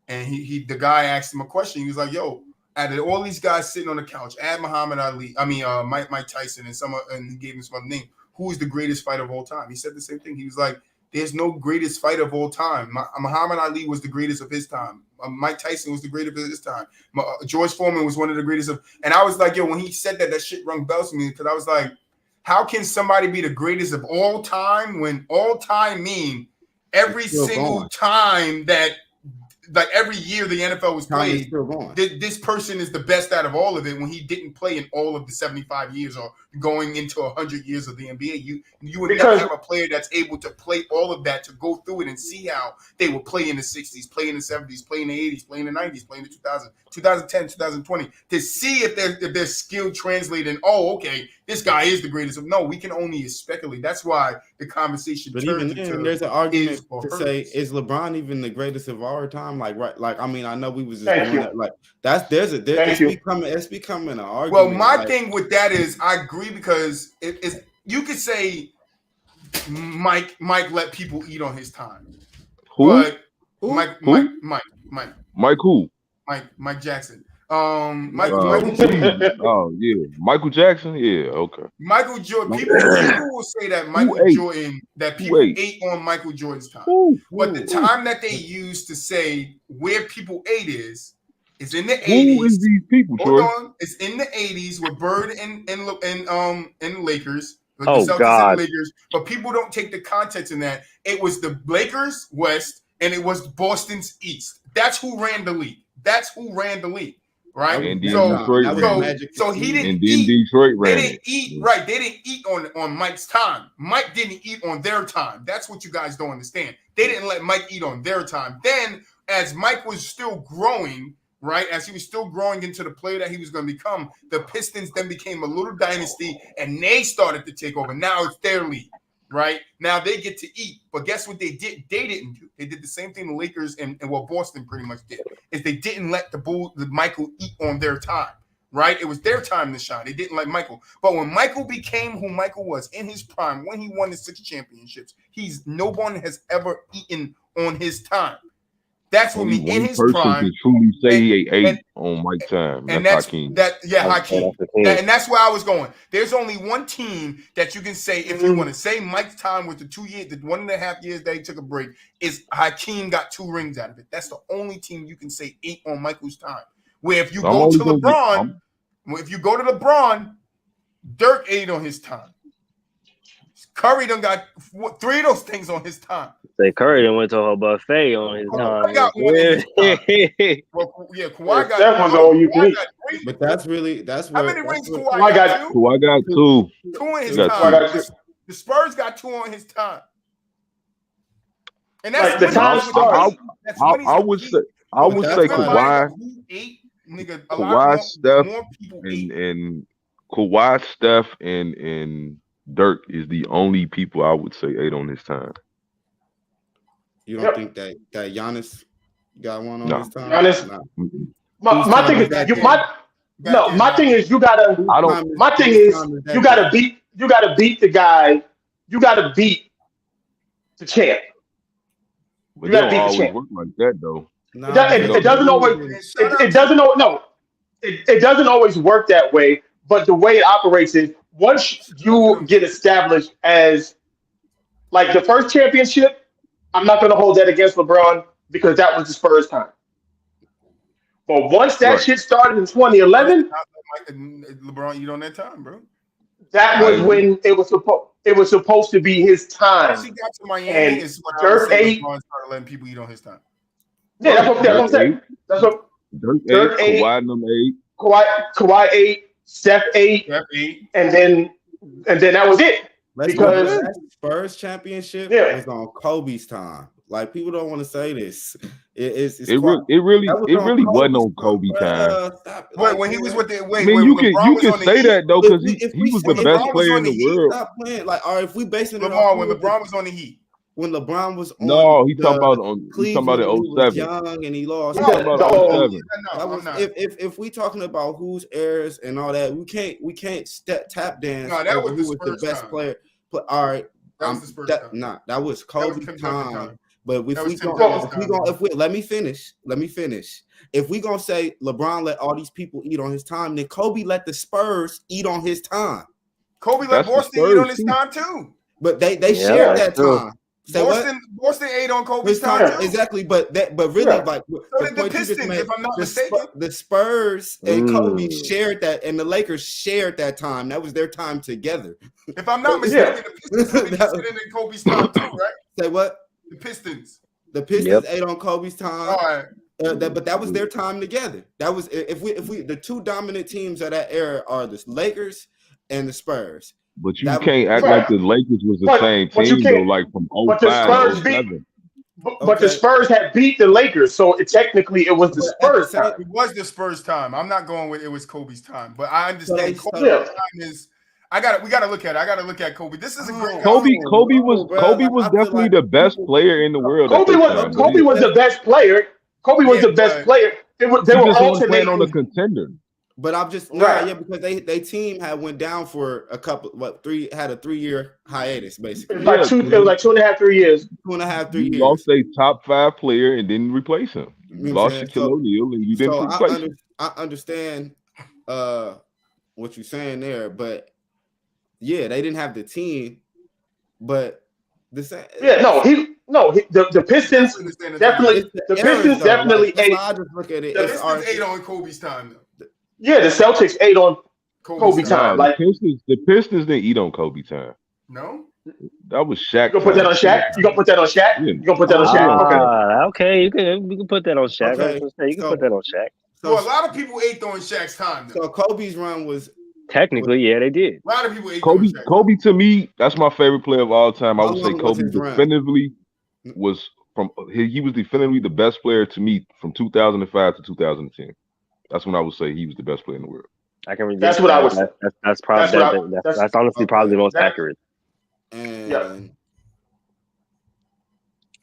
Speaker 1: and the guy asked him a question. He was like, "Yo, out of all these guys sitting on the couch, add Muhammad Ali, Mike Tyson, and he gave him some other name. Who is the greatest fighter of all time?" He said the same thing. He was like, "There's no greatest fighter of all time. Muhammad Ali was the greatest of his time. Mike Tyson was the greatest of his time. George Foreman was one of the greatest of." And I was like, yo, when he said that shit rung bells to me because I was like, how can somebody be the greatest of all time when all time mean every single time that, like every year the NFL was played, this person is the best out of all of it when he didn't play in all of the 75 years or going into 100 years of the NBA. You would never have a player that's able to play all of that, to go through it and see how they would play in the 60s, play in the 70s, play in the 80s, play in the 90s, play in the 2000s, 2010, 2020, to see if their skill translated. Okay, this guy is the greatest. No, we can only speculate. That's why the conversation turns into.
Speaker 5: There's an argument to say, is LeBron even the greatest of our time? I mean, I know we was just doing that. Like it's becoming an argument.
Speaker 1: Well, my thing with that is I agree because you could say Mike let people eat on his time.
Speaker 4: Who?
Speaker 1: But Mike who? Mike Jackson. Michael
Speaker 4: Michael Jackson. Yeah, okay.
Speaker 1: Michael Jordan. People will say that people ate on Michael Jordan's time. But the time that they use to say where people ate is in the 80s.
Speaker 4: Who is these people, Troy?
Speaker 1: Hold on. It's in the 80s with Bird and Lakers. The
Speaker 2: Celtics God.
Speaker 1: And Lakers. But people don't take the context in that. It was the Lakers West and it was Boston's East. That's who ran the league. Right?
Speaker 4: And then
Speaker 1: so he didn't
Speaker 4: eat. Detroit ran.
Speaker 1: They didn't eat, right? They didn't eat on Mike's time. Mike didn't eat on their time. That's what you guys don't understand. They didn't let Mike eat on their time. Then, as Mike was still growing, right? As he was still growing into the player that he was going to become, the Pistons then became a little dynasty, and they started to take over. Now it's their league. Right now they get to eat, but guess what they did? They didn't do. They did the same thing the Lakers and what Boston pretty much did. Is they didn't let the Michael eat on their time. Right, it was their time to shine. They didn't let Michael. But when Michael became who Michael was in his prime, when he won the 6 championships, no one has ever eaten on his time. That's what
Speaker 4: Only
Speaker 1: me in
Speaker 4: one
Speaker 1: his
Speaker 4: person
Speaker 1: prime.
Speaker 4: can truly say he ate 8
Speaker 1: and-
Speaker 4: on Mike time.
Speaker 1: And
Speaker 4: That's
Speaker 1: Hakeem.
Speaker 2: Hakeem.
Speaker 1: And that's where I was going. There's only one team that you can say, if you want to say Mike's time with the 2 years, the 1.5 years that he took a break, is Hakeem got 2 rings out of it. That's the only team you can say 8 on Michael's time. Where if you go to LeBron, Dirk 8 on his time. Curry done got 3 of those things on his time.
Speaker 2: Say Curry done went to a whole buffet on his time.
Speaker 1: Kawhi got 1 in his time. Well, yeah, Kawhi got.
Speaker 3: That was all you can.
Speaker 5: But that's where.
Speaker 1: How many rings Kawhi got?
Speaker 4: Kawhi got 2.
Speaker 1: 2 in his
Speaker 4: got
Speaker 1: time. The Spurs got 2 on his time. And that's
Speaker 3: like the time starts.
Speaker 4: I would say Kawhi,
Speaker 1: nigga,
Speaker 4: Kawhi, Steph,
Speaker 1: more people
Speaker 4: and Kawhi, Steph, and Dirk is the only people I would say 8 on his time.
Speaker 5: You don't think that Giannis got 1 on his time?
Speaker 3: Giannis.
Speaker 5: No.
Speaker 3: My thing is my thing is you gotta beat the guy. You gotta beat the champ.
Speaker 4: But
Speaker 3: You
Speaker 4: they
Speaker 3: gotta
Speaker 4: don't
Speaker 3: beat the
Speaker 4: always
Speaker 3: champ.
Speaker 4: work like that though.
Speaker 3: It doesn't always. It doesn't always work that way. But the way it operates is once you get established as like the first championship, I'm not going to hold that against LeBron because that was the Spurs time. But once that shit started in 2011,
Speaker 1: LeBron, you on that time, bro.
Speaker 3: That was when it was supposed to be his time.
Speaker 1: Once he got to Miami,
Speaker 3: and
Speaker 1: is when
Speaker 3: Dirk 8
Speaker 1: LeBron started letting people eat on his time.
Speaker 3: Yeah, that's what I'm saying. That's what
Speaker 4: Dirk 8, Kawhi number 8.
Speaker 3: Kawhi 8, Steph 8, and then that was it. Because
Speaker 5: that Spurs championship was on Kobe's time. Like people don't want to say this. It really
Speaker 4: wasn't on Kobe time.
Speaker 1: Wait, when he was with the
Speaker 4: you can say that though because he was the best player in the world.
Speaker 5: Stop playing. Like, all right, if we basing it
Speaker 1: on when LeBron was on the Heat.
Speaker 5: When LeBron was on
Speaker 4: talking about it 07.
Speaker 5: Young and he lost.
Speaker 4: He's talking about 07.
Speaker 5: If we talking about who's heirs and all that, we can't tap dance.
Speaker 1: No, that was
Speaker 5: who was the best player. But all right, that was Kobe's time. But let me finish. If we gonna say LeBron let all these people eat on his time, then Kobe let the Spurs eat on his time.
Speaker 1: Kobe let Boston eat on his time too.
Speaker 5: But they shared that time.
Speaker 1: Boston ate on Kobe's time too.
Speaker 5: Exactly, but really like
Speaker 1: so did the Pistons, if I'm not mistaken.
Speaker 5: The Spurs and Kobe shared that, and the Lakers shared that time. That was their time together.
Speaker 1: If I'm not mistaken, the Pistons ate in Kobe's time too, right?
Speaker 5: Say what?
Speaker 1: The Pistons
Speaker 5: ate on Kobe's time.
Speaker 1: All right.
Speaker 5: But that was their time together. That was if we the two dominant teams of that era are the Lakers and the Spurs.
Speaker 4: But you can't act like the Lakers was the same team though, like from 05 to 07.
Speaker 3: But the Spurs had beat the Lakers, so technically it was the Spurs time.
Speaker 1: It was the Spurs time. I'm not going with it was Kobe's time, but I understand Kobe's time is. We gotta look at it. I gotta look at Kobe. This is a great
Speaker 4: Kobe was definitely the best player in the world.
Speaker 3: Kobe was the best player. Kobe was the best player. They were alternating
Speaker 4: on a contender.
Speaker 5: But I'm just because they team had went down for a couple had a 3-year hiatus basically.
Speaker 3: It was like 2.5, 3 years.
Speaker 5: 2.5, 3 years.
Speaker 4: You lost a top 5 player and didn't replace him. You lost Shaquille O'Neal and you didn't replace him.
Speaker 5: I understand what you're saying there, but yeah, they didn't have the team, but the same.
Speaker 3: Yeah, the Pistons definitely. The Pistons definitely ate.
Speaker 5: I just look at it.
Speaker 1: The Pistons ate on Kobe's time, though.
Speaker 3: Yeah, the Celtics ate on Kobe time.
Speaker 4: Like the Pistons didn't eat on Kobe time.
Speaker 1: No,
Speaker 4: that was Shaq.
Speaker 3: You gonna put that on Shaq? You gonna put that on Shaq?
Speaker 4: Yeah.
Speaker 3: You gonna put that on Shaq?
Speaker 2: Okay, you can put that on Shaq.
Speaker 5: Okay.
Speaker 2: You can put that on Shaq.
Speaker 1: So a lot of people ate on Shaq's time. Though.
Speaker 5: So Kobe's run was.
Speaker 2: Technically, yeah, they did.
Speaker 1: A lot of people ate
Speaker 4: Kobe to me, that's my favorite player of all time. I would say Kobe definitively was he was definitively the best player to me from 2005 to 2010. That's when I would say he was the best player in the world.
Speaker 2: I can read
Speaker 3: that's what I was.
Speaker 2: That's probably that's honestly probably the most accurate.
Speaker 5: And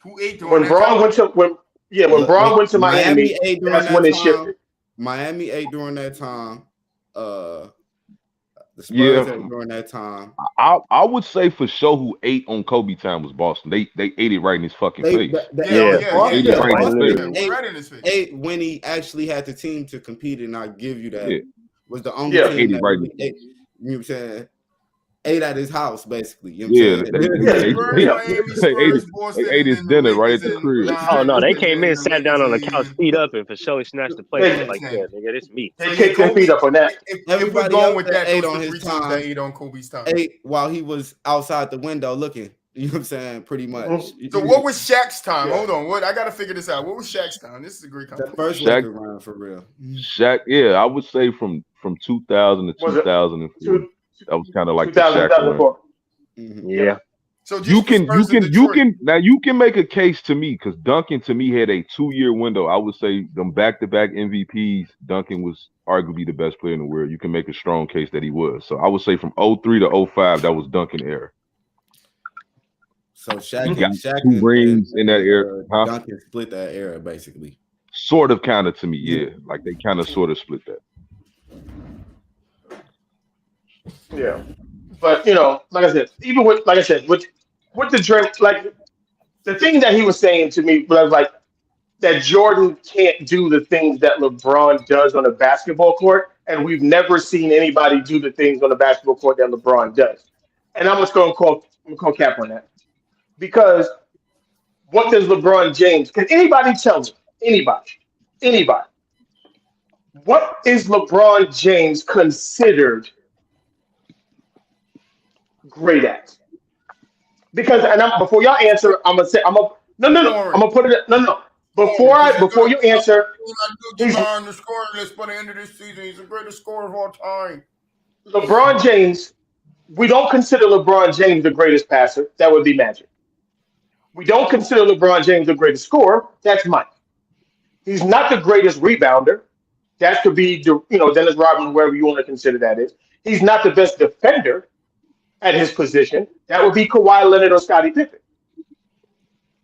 Speaker 1: who ate
Speaker 3: when Braun went to Miami, that's when it shifted.
Speaker 5: Miami ate during that time. The Spurs during that time.
Speaker 4: I would say for sure who ate on Kobe time was Boston. They ate it right in his fucking face.
Speaker 5: Right in his face. Ate when he actually had the team to compete, and I give you that. Was the only team that really ate, you know what I'm saying? Ate at his house, basically. You know
Speaker 4: they ate his dinner right at the crib.
Speaker 2: Oh no, they came in, sat down on the couch, feet up, and for sure snatched the plate. Like, yeah, nigga, it's me.
Speaker 3: They kicked their feet up on that.
Speaker 1: If we're going with that, ate on his time. That ate on Kobe's time.
Speaker 5: Ate while he was outside the window looking. You know what I'm saying? Pretty much.
Speaker 1: So what was Shaq's time? Hold on. I got to figure this out. What was Shaq's time? This is a great conversation.
Speaker 5: The first record round for real.
Speaker 4: Shaq, I would say from 2000 to 2004. That was kind of like the Shaq run.
Speaker 2: Yeah.
Speaker 1: So
Speaker 4: you can make a case to me because Duncan to me had a 2-year window. I would say them back-to-back MVPs. Duncan was arguably the best player in the world. You can make a strong case that he was. So I would say from 03 to 05, that was Duncan era.
Speaker 5: So Shaq
Speaker 4: got 2 rings in that era.
Speaker 5: Duncan split that era basically.
Speaker 4: Sort of, kind of to me, yeah. Like they kind of sort of split that.
Speaker 3: Yeah. But like I said, even with the Dream, like the thing that he was saying to me was like that Jordan can't do the things that LeBron does on a basketball court, and we've never seen anybody do the things on the basketball court that LeBron does. And I'm just going to call cap on that because what does LeBron James? Can anybody tell me? Anybody? What is LeBron James considered great at? Because before y'all answer, I'm gonna put it. Before you answer,
Speaker 1: LeBron the scoring list by the end of this season. He's the greatest scorer of all time.
Speaker 3: LeBron James. We don't consider LeBron James the greatest passer. That would be Magic. We don't consider LeBron James the greatest scorer. That's Mike. He's not the greatest rebounder. That could be Dennis Rodman, wherever you want to consider that is. He's not the best defender at his position. That would be Kawhi Leonard or Scottie Pippen.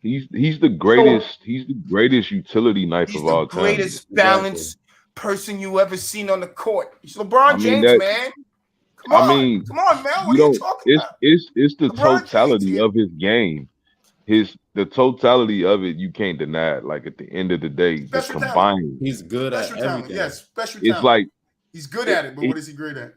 Speaker 4: He's the greatest. He's the greatest utility knife of all time.
Speaker 1: He's the greatest balanced person you ever seen on the court. He's LeBron James, man. Come on, man. What are you talking about?
Speaker 4: It's the totality of his game. The totality of it, you can't deny it. Like at the end of the day, the combined.
Speaker 5: He's good at everything.
Speaker 1: Yes, special talent.
Speaker 4: It's like
Speaker 1: he's good at it, but what is he great at?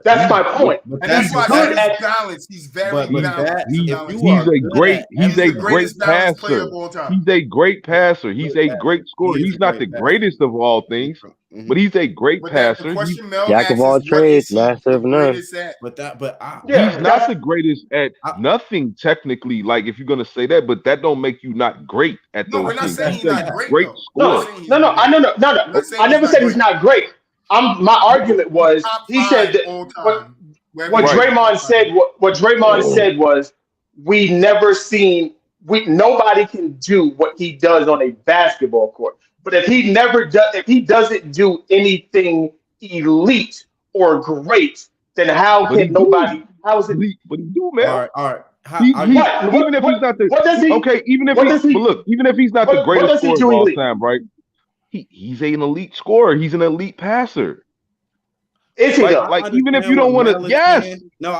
Speaker 3: That's my point.
Speaker 1: And that's why he's balanced. He's very balanced.
Speaker 4: He's a great passer. He's a great passer. He's a great scorer. He's not the greatest of all things, but he's a great passer.
Speaker 2: Jack of all trades, master of none.
Speaker 4: He's not the greatest at nothing technically. Like if you're gonna say that, but that don't make you not great at those things.
Speaker 1: We're not saying he's not
Speaker 4: great scorer.
Speaker 3: No. I never said he's not great. My argument was he said that what Draymond said. What Draymond said was nobody can do what he does on a basketball court. But if he doesn't do anything elite or great, then how can nobody? How is it?
Speaker 4: But he do, man.
Speaker 5: All right.
Speaker 4: Even if he's not the even if he's not the greatest scorer of all time, right? He's an elite scorer. He's an elite passer.
Speaker 3: Is he
Speaker 4: like even if you don't want to, yes.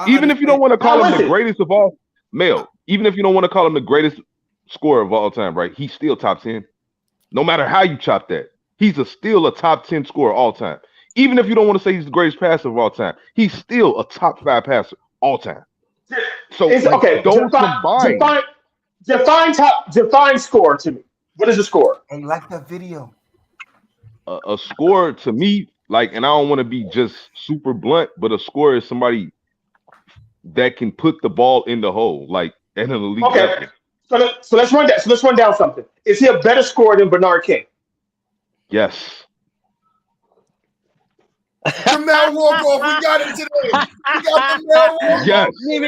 Speaker 4: Even if you don't want to call him the greatest of all, even if you don't want to call him the greatest scorer of all time, right? He's still top 10. No matter how you chop that, he's still a top 10 scorer all time. Even if you don't want to say he's the greatest passer of all time, he's still a top 5 passer all time. So
Speaker 3: okay. Define score to me. What is a score?
Speaker 1: I like that video.
Speaker 4: A scorer to me, like, and I don't want to be just super blunt, but a scorer is somebody that can put the ball in the hole, like at an elite level.
Speaker 3: So let's run down something. Is he a better scorer than Bernard King?
Speaker 4: Yes.
Speaker 1: Jamal Walk-Off, we got it today. We got Jamal Walk-Off.
Speaker 4: Yes.
Speaker 2: Me.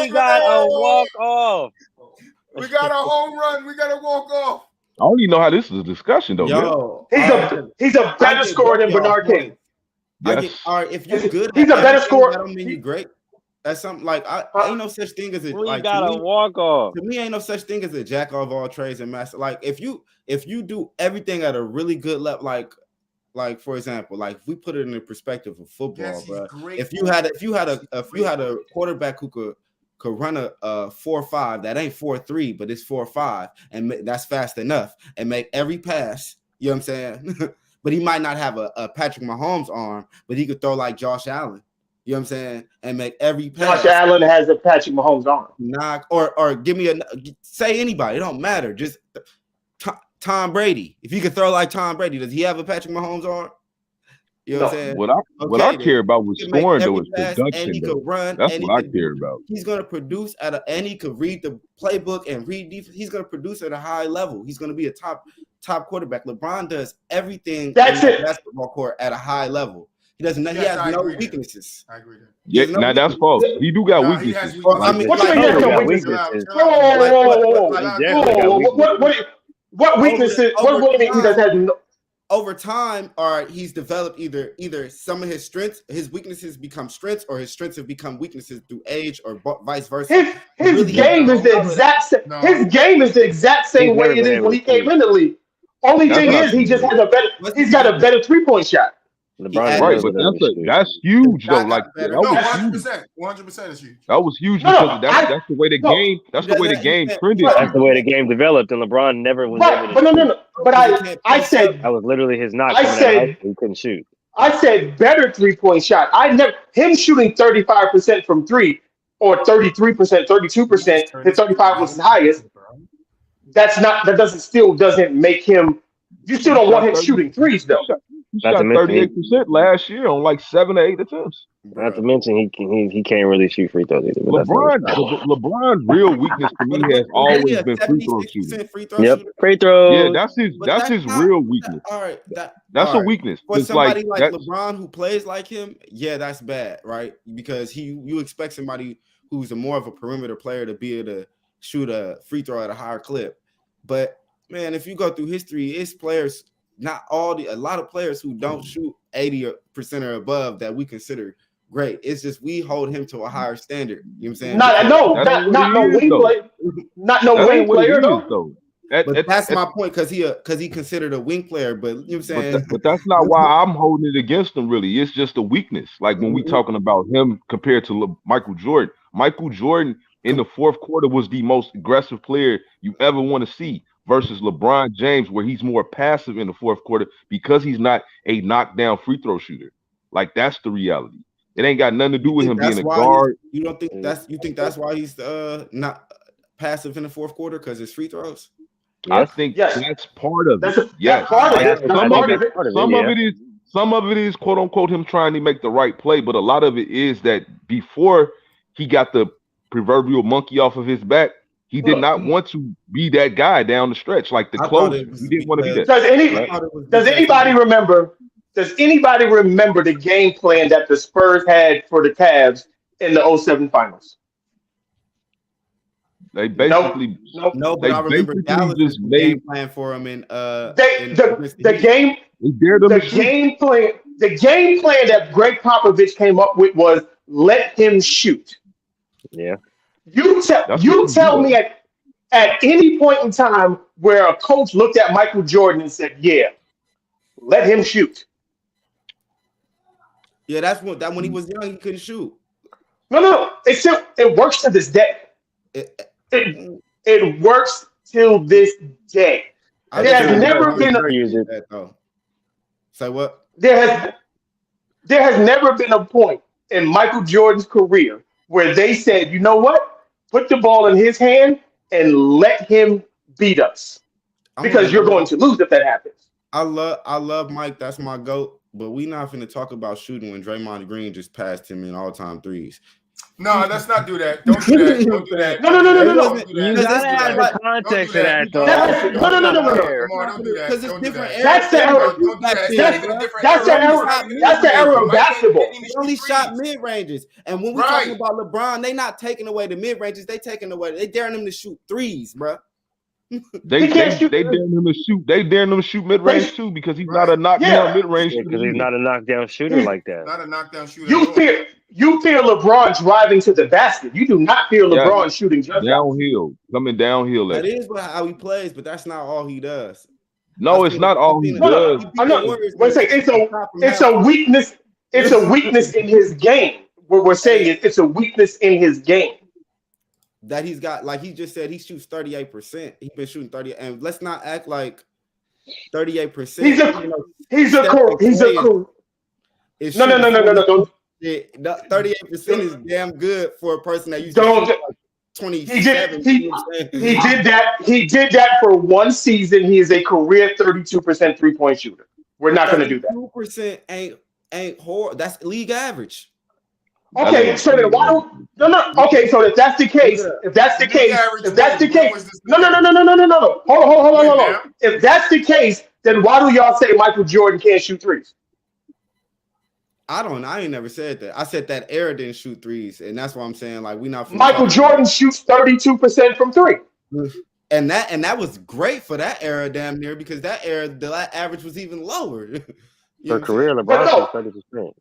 Speaker 2: We got a walk-off.
Speaker 1: We got a home run. We got a walk-off.
Speaker 4: I don't even know how this is a discussion though.
Speaker 5: Yo,
Speaker 3: he's a better scorer than Bernard King.
Speaker 4: Yes.
Speaker 5: All right, if you're good,
Speaker 3: he's a better scorer.
Speaker 5: That don't mean you're great. That's something like ain't no such thing as a
Speaker 2: we got a walk off.
Speaker 5: To me, ain't no such thing as a jack of all trades and master. Like if you do everything at a really good level, like like for example, like if we put it in the perspective of football,
Speaker 1: Yes, he's
Speaker 5: bro.
Speaker 1: great.
Speaker 5: If you had a quarterback who could run a 4.5 that ain't 4.3, but it's 4.5, and that's fast enough, and make every pass. You know what I'm saying? But he might not have a Patrick Mahomes arm, but he could throw like Josh Allen. You know what I'm saying? And make every pass.
Speaker 3: Josh Allen has a Patrick Mahomes arm.
Speaker 5: Knock or give me say anybody. It don't matter. Just Tom Brady. If he could throw like Tom Brady, does he have a Patrick Mahomes arm? You know what I'm saying?
Speaker 4: What I care about with scoring though is production.
Speaker 5: And he could run.
Speaker 4: That's what I care about.
Speaker 5: He's gonna produce and he could read the playbook and read defense. He's gonna produce at a high level. He's gonna be a top quarterback. LeBron does everything
Speaker 3: That's
Speaker 5: in
Speaker 3: it.
Speaker 5: the basketball court at a high level. He doesn't. He has no weaknesses.
Speaker 1: I agree. There.
Speaker 4: Yeah, now that's false. He do got weaknesses.
Speaker 3: What you mean? What weaknesses? What do you mean he does have no?
Speaker 5: Over time, he's developed either some of his strengths, his weaknesses become strengths, or his strengths have become weaknesses through age, or vice versa.
Speaker 3: His game is the exact same. His game is the exact same way it is when he came in the league. Only thing is, he just has a better. He's got a better 3-point shot.
Speaker 2: LeBron
Speaker 4: right, but that's huge though. Like that was
Speaker 1: 100% is huge.
Speaker 4: That was huge because that's the way the game. That's the way the game trended.
Speaker 2: That's the way the game developed, and LeBron never was able to.
Speaker 3: But no. But I said
Speaker 2: that was literally his knock. He couldn't shoot.
Speaker 3: I said better 3-point shot. Him shooting 35% from 3 or 33%, 32%. His 35 was his highest. That doesn't make him. You still don't want him shooting threes though.
Speaker 4: He shot 38% last year on like 7 or 8 attempts.
Speaker 2: Not to mention he can't really shoot free throws either.
Speaker 4: LeBron's real weakness to me has always been free throw shooting.
Speaker 2: Free throws.
Speaker 4: Yeah, that's his real weakness. That's a weakness.
Speaker 5: For somebody like LeBron who plays like him, yeah, that's bad, right? Because you expect somebody who's more of a perimeter player to be able to shoot a free throw at a higher clip. But man, if you go through history, it's players. A lot of players who don't shoot 80% or above that we consider great. It's just we hold him to a higher standard. You know what I'm saying?
Speaker 3: Not no wing player. Not no wing player though.
Speaker 5: But that's my point because he considered a wing player. But you know what I'm saying?
Speaker 4: But that's not why I'm holding it against him. Really, it's just a weakness. Like when we talking about him compared to Michael Jordan. Michael Jordan in the fourth quarter was the most aggressive player you ever want to see. Versus LeBron James, where he's more passive in the fourth quarter because he's not a knockdown free throw shooter. Like that's the reality. It ain't got nothing to do with him being a guard.
Speaker 5: You don't think that's why he's not passive in the fourth quarter because his free throws?
Speaker 4: I think that's part of it.
Speaker 3: Yes,
Speaker 4: some of it is quote unquote him trying to make the right play, but a lot of it is that before he got the proverbial monkey off of his back. He did not want to be that guy down the stretch, like the close. He didn't want to be that.
Speaker 3: Does anybody remember the game plan that the Spurs had for the Cavs in the 07 finals?
Speaker 4: They basically
Speaker 5: no, but I remember Dallas just made game plan for him in
Speaker 3: the game plan that Greg Popovich came up with was let him shoot.
Speaker 2: Yeah.
Speaker 3: You tell me at any point in time where a coach looked at Michael Jordan and said, "Yeah, let him shoot."
Speaker 5: Yeah, that's when he was young, he couldn't shoot.
Speaker 3: No. It works to this day. It works till this day. There has never been
Speaker 5: Say what?
Speaker 3: There has never been a point in Michael Jordan's career where they said, "You know what? Put the ball in his hand and let him beat us because you're going to lose if that happens."
Speaker 5: I love Mike. That's my GOAT. But we not finna talk about shooting when Draymond Green just passed him in all-time threes.
Speaker 1: No, let's not do that. Don't do that. Don't do that.
Speaker 3: No.
Speaker 2: You gotta have the context of that, though.
Speaker 3: No.
Speaker 5: Because it's different.
Speaker 3: That's the era of basketball.
Speaker 5: He only shot mid ranges, and when we talking about LeBron, they not taking away the mid ranges. They taking away. They daring him to shoot threes, bro.
Speaker 4: They daring him to shoot. They daring him to shoot mid range too because he's not a knockdown mid range.
Speaker 2: Because he's not a knockdown shooter like that.
Speaker 1: Not a knockdown shooter.
Speaker 3: You fear LeBron driving to the basket. You do not fear LeBron shooting just
Speaker 4: downhill, coming downhill.
Speaker 5: That is how he plays, but that's not all he does.
Speaker 4: No, it's not all he does.
Speaker 3: I know. We're saying it's a weakness. It's a weakness in his game. What we're saying is it's a weakness in his game.
Speaker 5: That he's got, like he just said, he shoots 38%. He's been shooting 30, and let's not act like 38%.
Speaker 3: He's a cool. No.
Speaker 5: 38% is damn good for a person that used
Speaker 3: to
Speaker 5: 27.
Speaker 3: He did that. He did that for one season. He is a career 32% 3-point shooter. We're not going to do that.
Speaker 5: 2% ain't horrible. That's league average.
Speaker 3: Okay, so then why don't no? Okay, so if that's the case, no. Hold on. If that's the case, then why do y'all say Michael Jordan can't shoot threes?
Speaker 5: I ain't never said that. I said that era didn't shoot threes, and that's why I'm saying like we not.
Speaker 3: Michael Jordan shoots 32% from three,
Speaker 5: and that was great for that era, damn near, because that era the average was even lower.
Speaker 2: For career, LeBron shot 30%.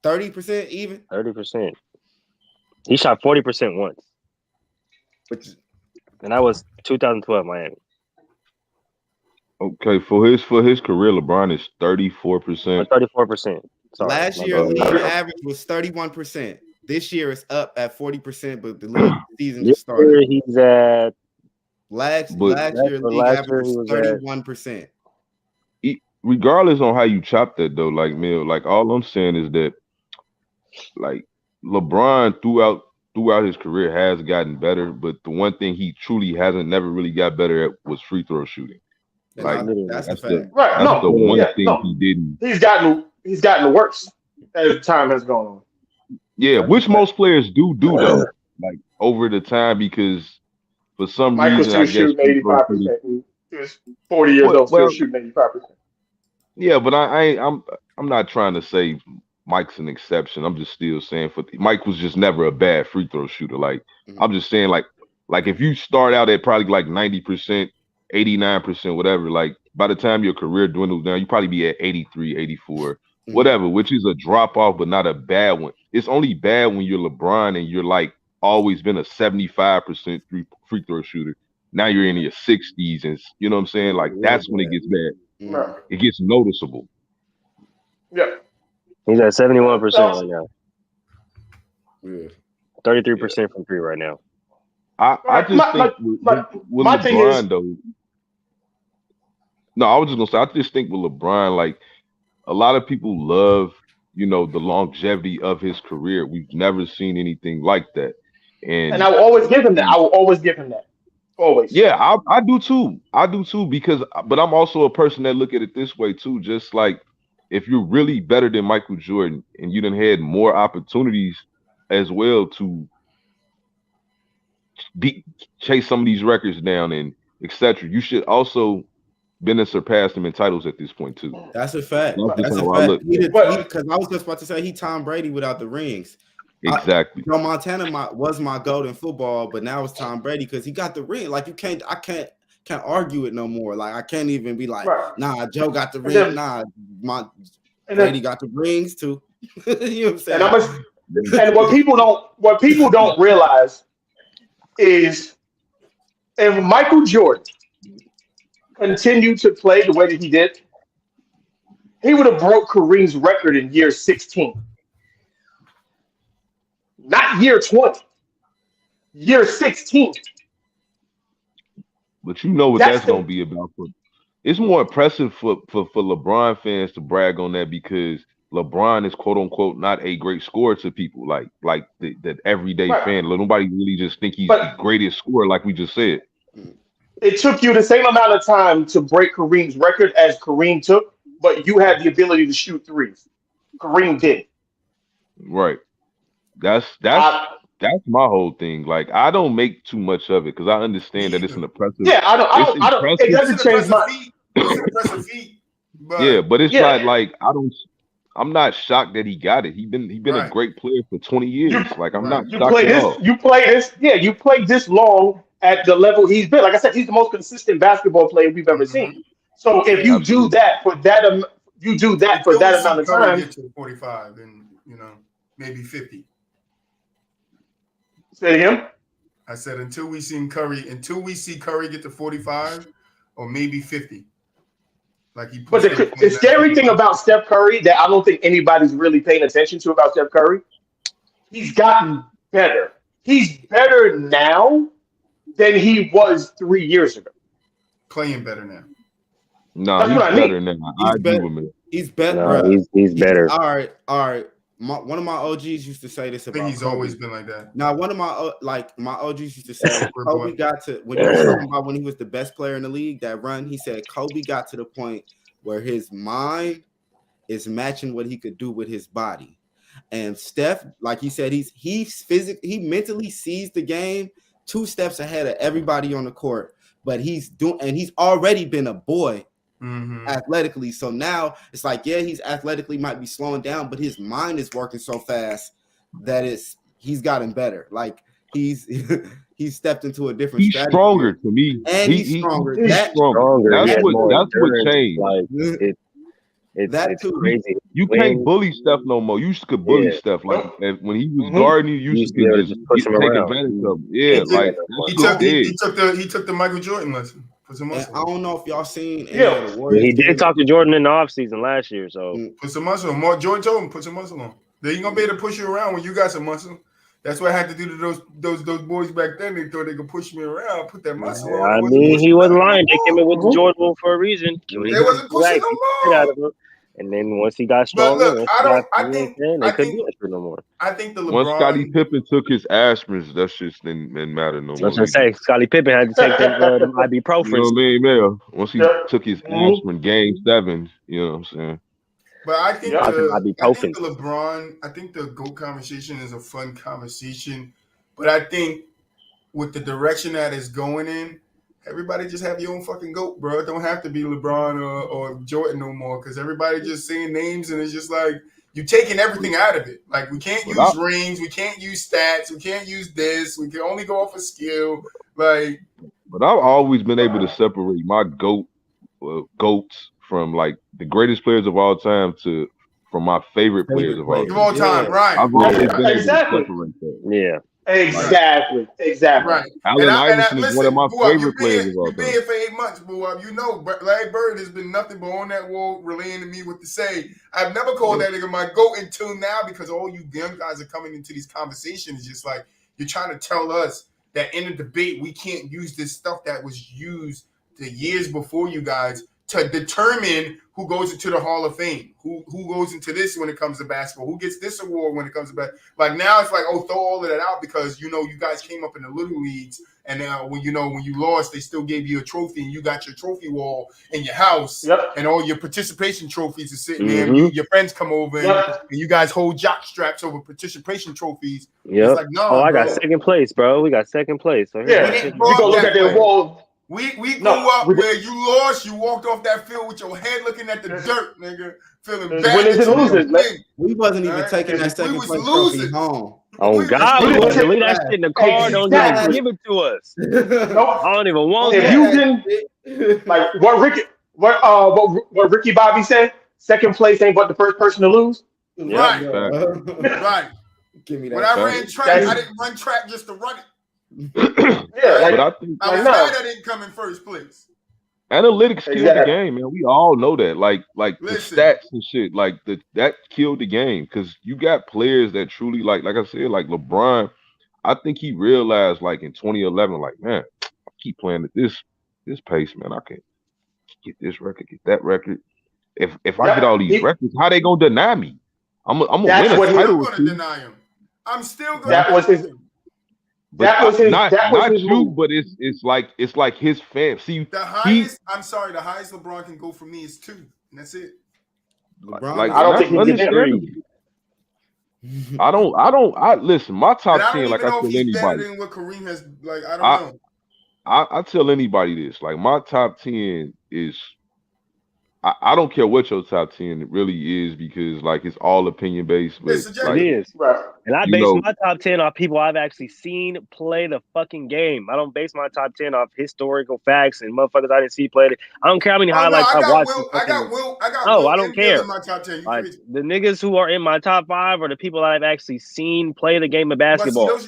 Speaker 5: 30% even?
Speaker 2: 30%. He shot 40% once. And that was 2012 Miami.
Speaker 4: Okay, for his career, LeBron is 34%.
Speaker 2: 34%. Sorry,
Speaker 5: last year, league average was 31%. This year it's up at 40%, but the league season just started.
Speaker 2: He's at
Speaker 5: last year league average was 31%.
Speaker 4: Regardless on how you chop that though, like Mill, like all I'm saying is that like LeBron throughout his career has gotten better, but the one thing he truly hasn't never really got better at was free throw shooting. Like
Speaker 5: that's a fact.
Speaker 4: The one thing he didn't.
Speaker 3: He's gotten worse as time has gone on.
Speaker 4: Yeah, which most players do though, like over the time, because for some reason I guess
Speaker 3: shooting 85%. He was 40 years old, still shooting 85%.
Speaker 4: Yeah, but I'm not trying to say Mike's an exception. I'm just still saying Mike was just never a bad free throw shooter. Like I'm just saying like if you start out at probably like 90%, 89%, whatever, like by the time your career dwindles down, you probably be at 83, 84, whatever, which is a drop off, but not a bad one. It's only bad when you're LeBron and you're like always been a 75% free throw shooter. Now you're in your 60s, and you know what I'm saying? Like that's when it gets bad.
Speaker 3: Right.
Speaker 4: It gets noticeable.
Speaker 3: Yeah.
Speaker 2: He's at 71% right now.
Speaker 5: Yeah.
Speaker 2: 33% from three right now.
Speaker 4: I just think with LeBron though. No, I was just gonna say I just think with LeBron, like a lot of people love, the longevity of his career. We've never seen anything like that. And
Speaker 3: I will always give him that. Always.
Speaker 4: Yeah, I do too. But I'm also a person that look at it this way too. Just like if you're really better than Michael Jordan and you done had more opportunities as well to chase some of these records down and etc., you should also been to surpass him in titles at this point too.
Speaker 5: That's a fact. That's a fact. Because I was just about to say he Tom Brady without the rings.
Speaker 4: Exactly.
Speaker 5: Joe Montana was my GOAT in football, but now it's Tom Brady because he got the ring. Like I can't argue it no more. Like I can't even be like, nah, Joe got the ring. Brady got the rings too. You know what I'm saying?
Speaker 3: And what people don't realize is if Michael Jordan continued to play the way that he did, he would have broke Kareem's record in year 16. Not year 20. Year 16.
Speaker 4: But you know what that's going to be about. It's more impressive for LeBron fans to brag on that because LeBron is quote unquote not a great scorer to people like the everyday fan. Nobody really just think he's the greatest scorer like we just said.
Speaker 3: It took you the same amount of time to break Kareem's record as Kareem took, but you had the ability to shoot threes. Kareem did.
Speaker 4: Right. That's my whole thing. Like I don't make too much of it because I understand that it's an impressive.
Speaker 3: Yeah, I don't. It doesn't change my.
Speaker 1: It's an impressive feat.
Speaker 4: But it's not like I'm not shocked that he got it. He's been a great player for 20 years. I'm not shocked at all.
Speaker 3: You played this long at the level he's been. Like I said, he's the most consistent basketball player we've ever seen. So if you do that for that, amount of time,
Speaker 1: get to 45 and maybe 50.
Speaker 3: Say him.
Speaker 1: I said until we see Curry get to 45 or maybe 50. Like
Speaker 3: But the scary thing about Steph Curry that I don't think anybody's really paying attention to about Steph Curry, he's gotten better. He's better now than he was 3 years ago.
Speaker 1: Playing better now.
Speaker 4: No,
Speaker 3: That's
Speaker 4: he's
Speaker 3: what I
Speaker 4: better
Speaker 3: mean.
Speaker 4: now. I agree with me.
Speaker 5: He's better.
Speaker 2: No, he's better.
Speaker 5: All right. One of my OGs used to say this
Speaker 1: I
Speaker 5: about
Speaker 1: think he's
Speaker 5: Kobe.
Speaker 1: always been like that.
Speaker 5: Now, one of my OGs used to say Kobe got to, when he was talking about when he was the best player in the league, that run, he said Kobe got to the point where his mind is matching what he could do with his body. And Steph, like he said, he mentally sees the game 2 steps ahead of everybody on the court, but he's already been a boy athletically. So now it's like, yeah, he's athletically might be slowing down, but his mind is working so fast that he's gotten better. Like he's stepped into a different
Speaker 4: He's
Speaker 5: strategy.
Speaker 4: stronger to me.
Speaker 5: And he's stronger.
Speaker 4: That's what changed.
Speaker 2: Like it's crazy.
Speaker 4: You can't bully Steph no more. You used to bully Steph. Like when he was guarding you, you used to just take advantage of him. Yeah,
Speaker 1: he took the Michael Jordan lesson. Put some muscle.
Speaker 5: I don't know if y'all seen
Speaker 2: any of the Warriors. He did talk to Jordan in the offseason last year, so
Speaker 1: put some muscle on. Jordan told him put some muscle on. They ain't gonna be able to push you around when you got some muscle. That's what I had to do to those boys back then. They thought they could push me around, put that muscle on.
Speaker 2: I mean, he wasn't lying. They came in with the Jordan rule for a reason.
Speaker 1: They wasn't pushing no more.
Speaker 2: And then once he got stronger,
Speaker 1: I think the LeBron.
Speaker 4: Once Scottie Pippen took his aspirins, that shit didn't matter no more.
Speaker 2: I was gonna say Scottie Pippen had to take them ibuprofen.
Speaker 4: You know what I mean, man? Once he took his aspirin, Game 7, you know what I'm saying?
Speaker 1: But I think the LeBron, I think the GOAT conversation is a fun conversation. But I think with the direction that it's going in, everybody just have your own fucking GOAT, bro. It don't have to be LeBron or Jordan no more, because everybody just saying names and it's just like you're taking everything out of it. Like we can't use rings, we can't use stats, we can't use this, we can only go off of skill. Like,
Speaker 4: but I've always been able to separate my GOATs from like the greatest players of all time from my favorite players of all time.
Speaker 1: Right?
Speaker 4: I've always been able to separate that.
Speaker 2: Yeah.
Speaker 3: Exactly.
Speaker 1: Right.
Speaker 4: Allen Iverson is one of my favorite players of all time.
Speaker 1: You've been here for 8 months, boy. You know, Larry Bird has been nothing but on that wall relaying to me what to say. I've never called that nigga my GOAT until now, because all you young guys are coming into these conversations just like you're trying to tell us that in a debate we can't use this stuff that was used the years before you guys to determine who goes into the Hall of Fame, who goes into this when it comes to basketball, who gets this award when it comes to basketball. Like now it's like, throw all of that out because, you guys came up in the little leagues and when you lost, they still gave you a trophy and you got your trophy wall in your house and all your participation trophies are sitting there and your friends come over and you guys hold jock straps over participation trophies.
Speaker 2: Yeah.
Speaker 1: It's like, no,
Speaker 2: I got second place, bro. We got second place. So
Speaker 3: we go look at their wall.
Speaker 1: We grew up where you lost, you walked off that field with your head looking at the dirt, nigga, feeling bad.
Speaker 3: Winners and losers, man.
Speaker 5: We wasn't even taking that second place trophy home.
Speaker 2: Oh God, we want to leave that shit in the car. Don't even give it to us. I don't even want it.
Speaker 3: If you didn't, like what Ricky Bobby said, second place ain't but the first person to lose.
Speaker 1: Right. Give me that. When I ran track, I didn't run track just to run it.
Speaker 4: But I think
Speaker 1: I was glad I didn't come in first place.
Speaker 4: Analytics killed the game, man. We all know that. Like the stats and shit, like that killed the game because you got players that truly, like I said, like LeBron. I think he realized, like in 2011, like, man, I keep playing at this pace, man. I can get this record, get that record. If I get all these records, how they gonna deny me? I'm gonna win a title.
Speaker 1: I'm gonna deny him. I'm still gonna.
Speaker 3: That was his.
Speaker 4: But that was his. Not you, but it's like his fam. See,
Speaker 1: the highest. I'm sorry, the highest LeBron can go for me is 2, and that's it.
Speaker 5: LeBron,
Speaker 3: I don't think he can 3.
Speaker 4: I listen. My top 10, like I tell anybody.
Speaker 1: Better than what Kareem has. Like I don't know.
Speaker 4: I tell anybody this. Like my top 10 is. I don't care what your top 10 really is because like it's all opinion based. But
Speaker 2: it is. Right. And I base my top 10 off people I've actually seen play the fucking game. I don't base my top 10 off historical facts and motherfuckers I didn't see play it. I don't care how many highlights I watched.
Speaker 1: I got Will.
Speaker 2: I don't care.
Speaker 1: In my top 10.
Speaker 2: The niggas who are in my top 5 are the people I've actually seen play the game of basketball.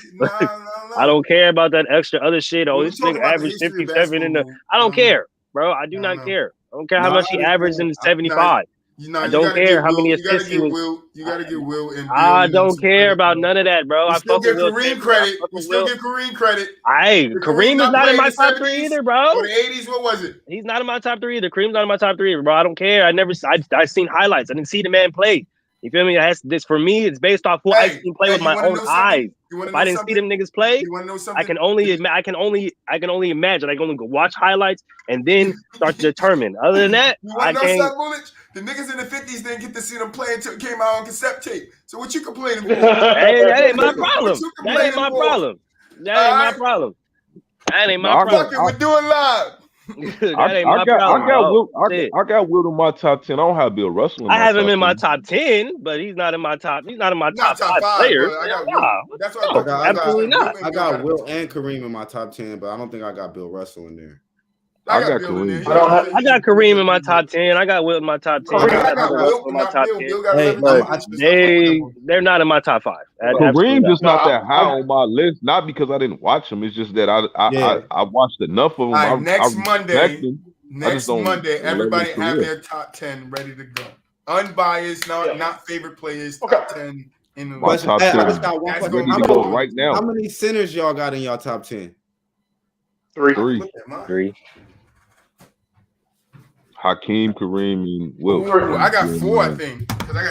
Speaker 2: I don't care about that extra other shit. Oh, this nigga averaged 57 in the. I don't care, bro. I do not care. don't care how much he averaged in the 75. I don't care how many assists he was.
Speaker 1: You got to get Will and Bill.
Speaker 2: I don't care about none of that, bro.
Speaker 1: I still get Kareem credit. We still get Kareem credit.
Speaker 2: Kareem is not in my top 3 either, bro.
Speaker 1: Or the 80s, what was it?
Speaker 2: He's not in my top 3 either. Kareem's not in my top 3 either, bro. I don't care. I seen highlights. I didn't see the man play. You feel me? For me, it's based off who I seen play with my own eyes. If I didn't see them niggas play, I can only imagine. I can only go watch highlights and then start to determine. Other than that, I can't.
Speaker 1: The niggas in the 50s didn't get to see them play until it came out on cassette tape. So what you complaining for?
Speaker 2: That ain't my problem. That ain't my problem. That ain't my problem. That ain't my problem.
Speaker 1: We're doing live.
Speaker 2: I
Speaker 4: got Will in my top 10. I don't have Bill Russell.
Speaker 2: I have him in my top 10, but he's not in my top. He's not in my top 5 players. Absolutely not.
Speaker 5: I got Will and Kareem in my top 10, but I don't think I got Bill Russell in there.
Speaker 4: I got Kareem.
Speaker 2: I got Kareem in my top 10. I got Will in my top 10. I got Will in my top 10. They're not in my top 5.
Speaker 4: Kareem just not that high on my list. Not because I didn't watch him. It's just that I watched enough of them.
Speaker 1: Next Monday, everybody have their top 10 ready to go. Unbiased, not favorite players. Top 10 in the
Speaker 5: list.
Speaker 4: Top 10. I just got one question. Ready to go right now.
Speaker 5: How many centers y'all got in y'all top 10?
Speaker 2: 3.
Speaker 4: Hakeem, Kareem, and Will.
Speaker 1: I got 4, I think. Because I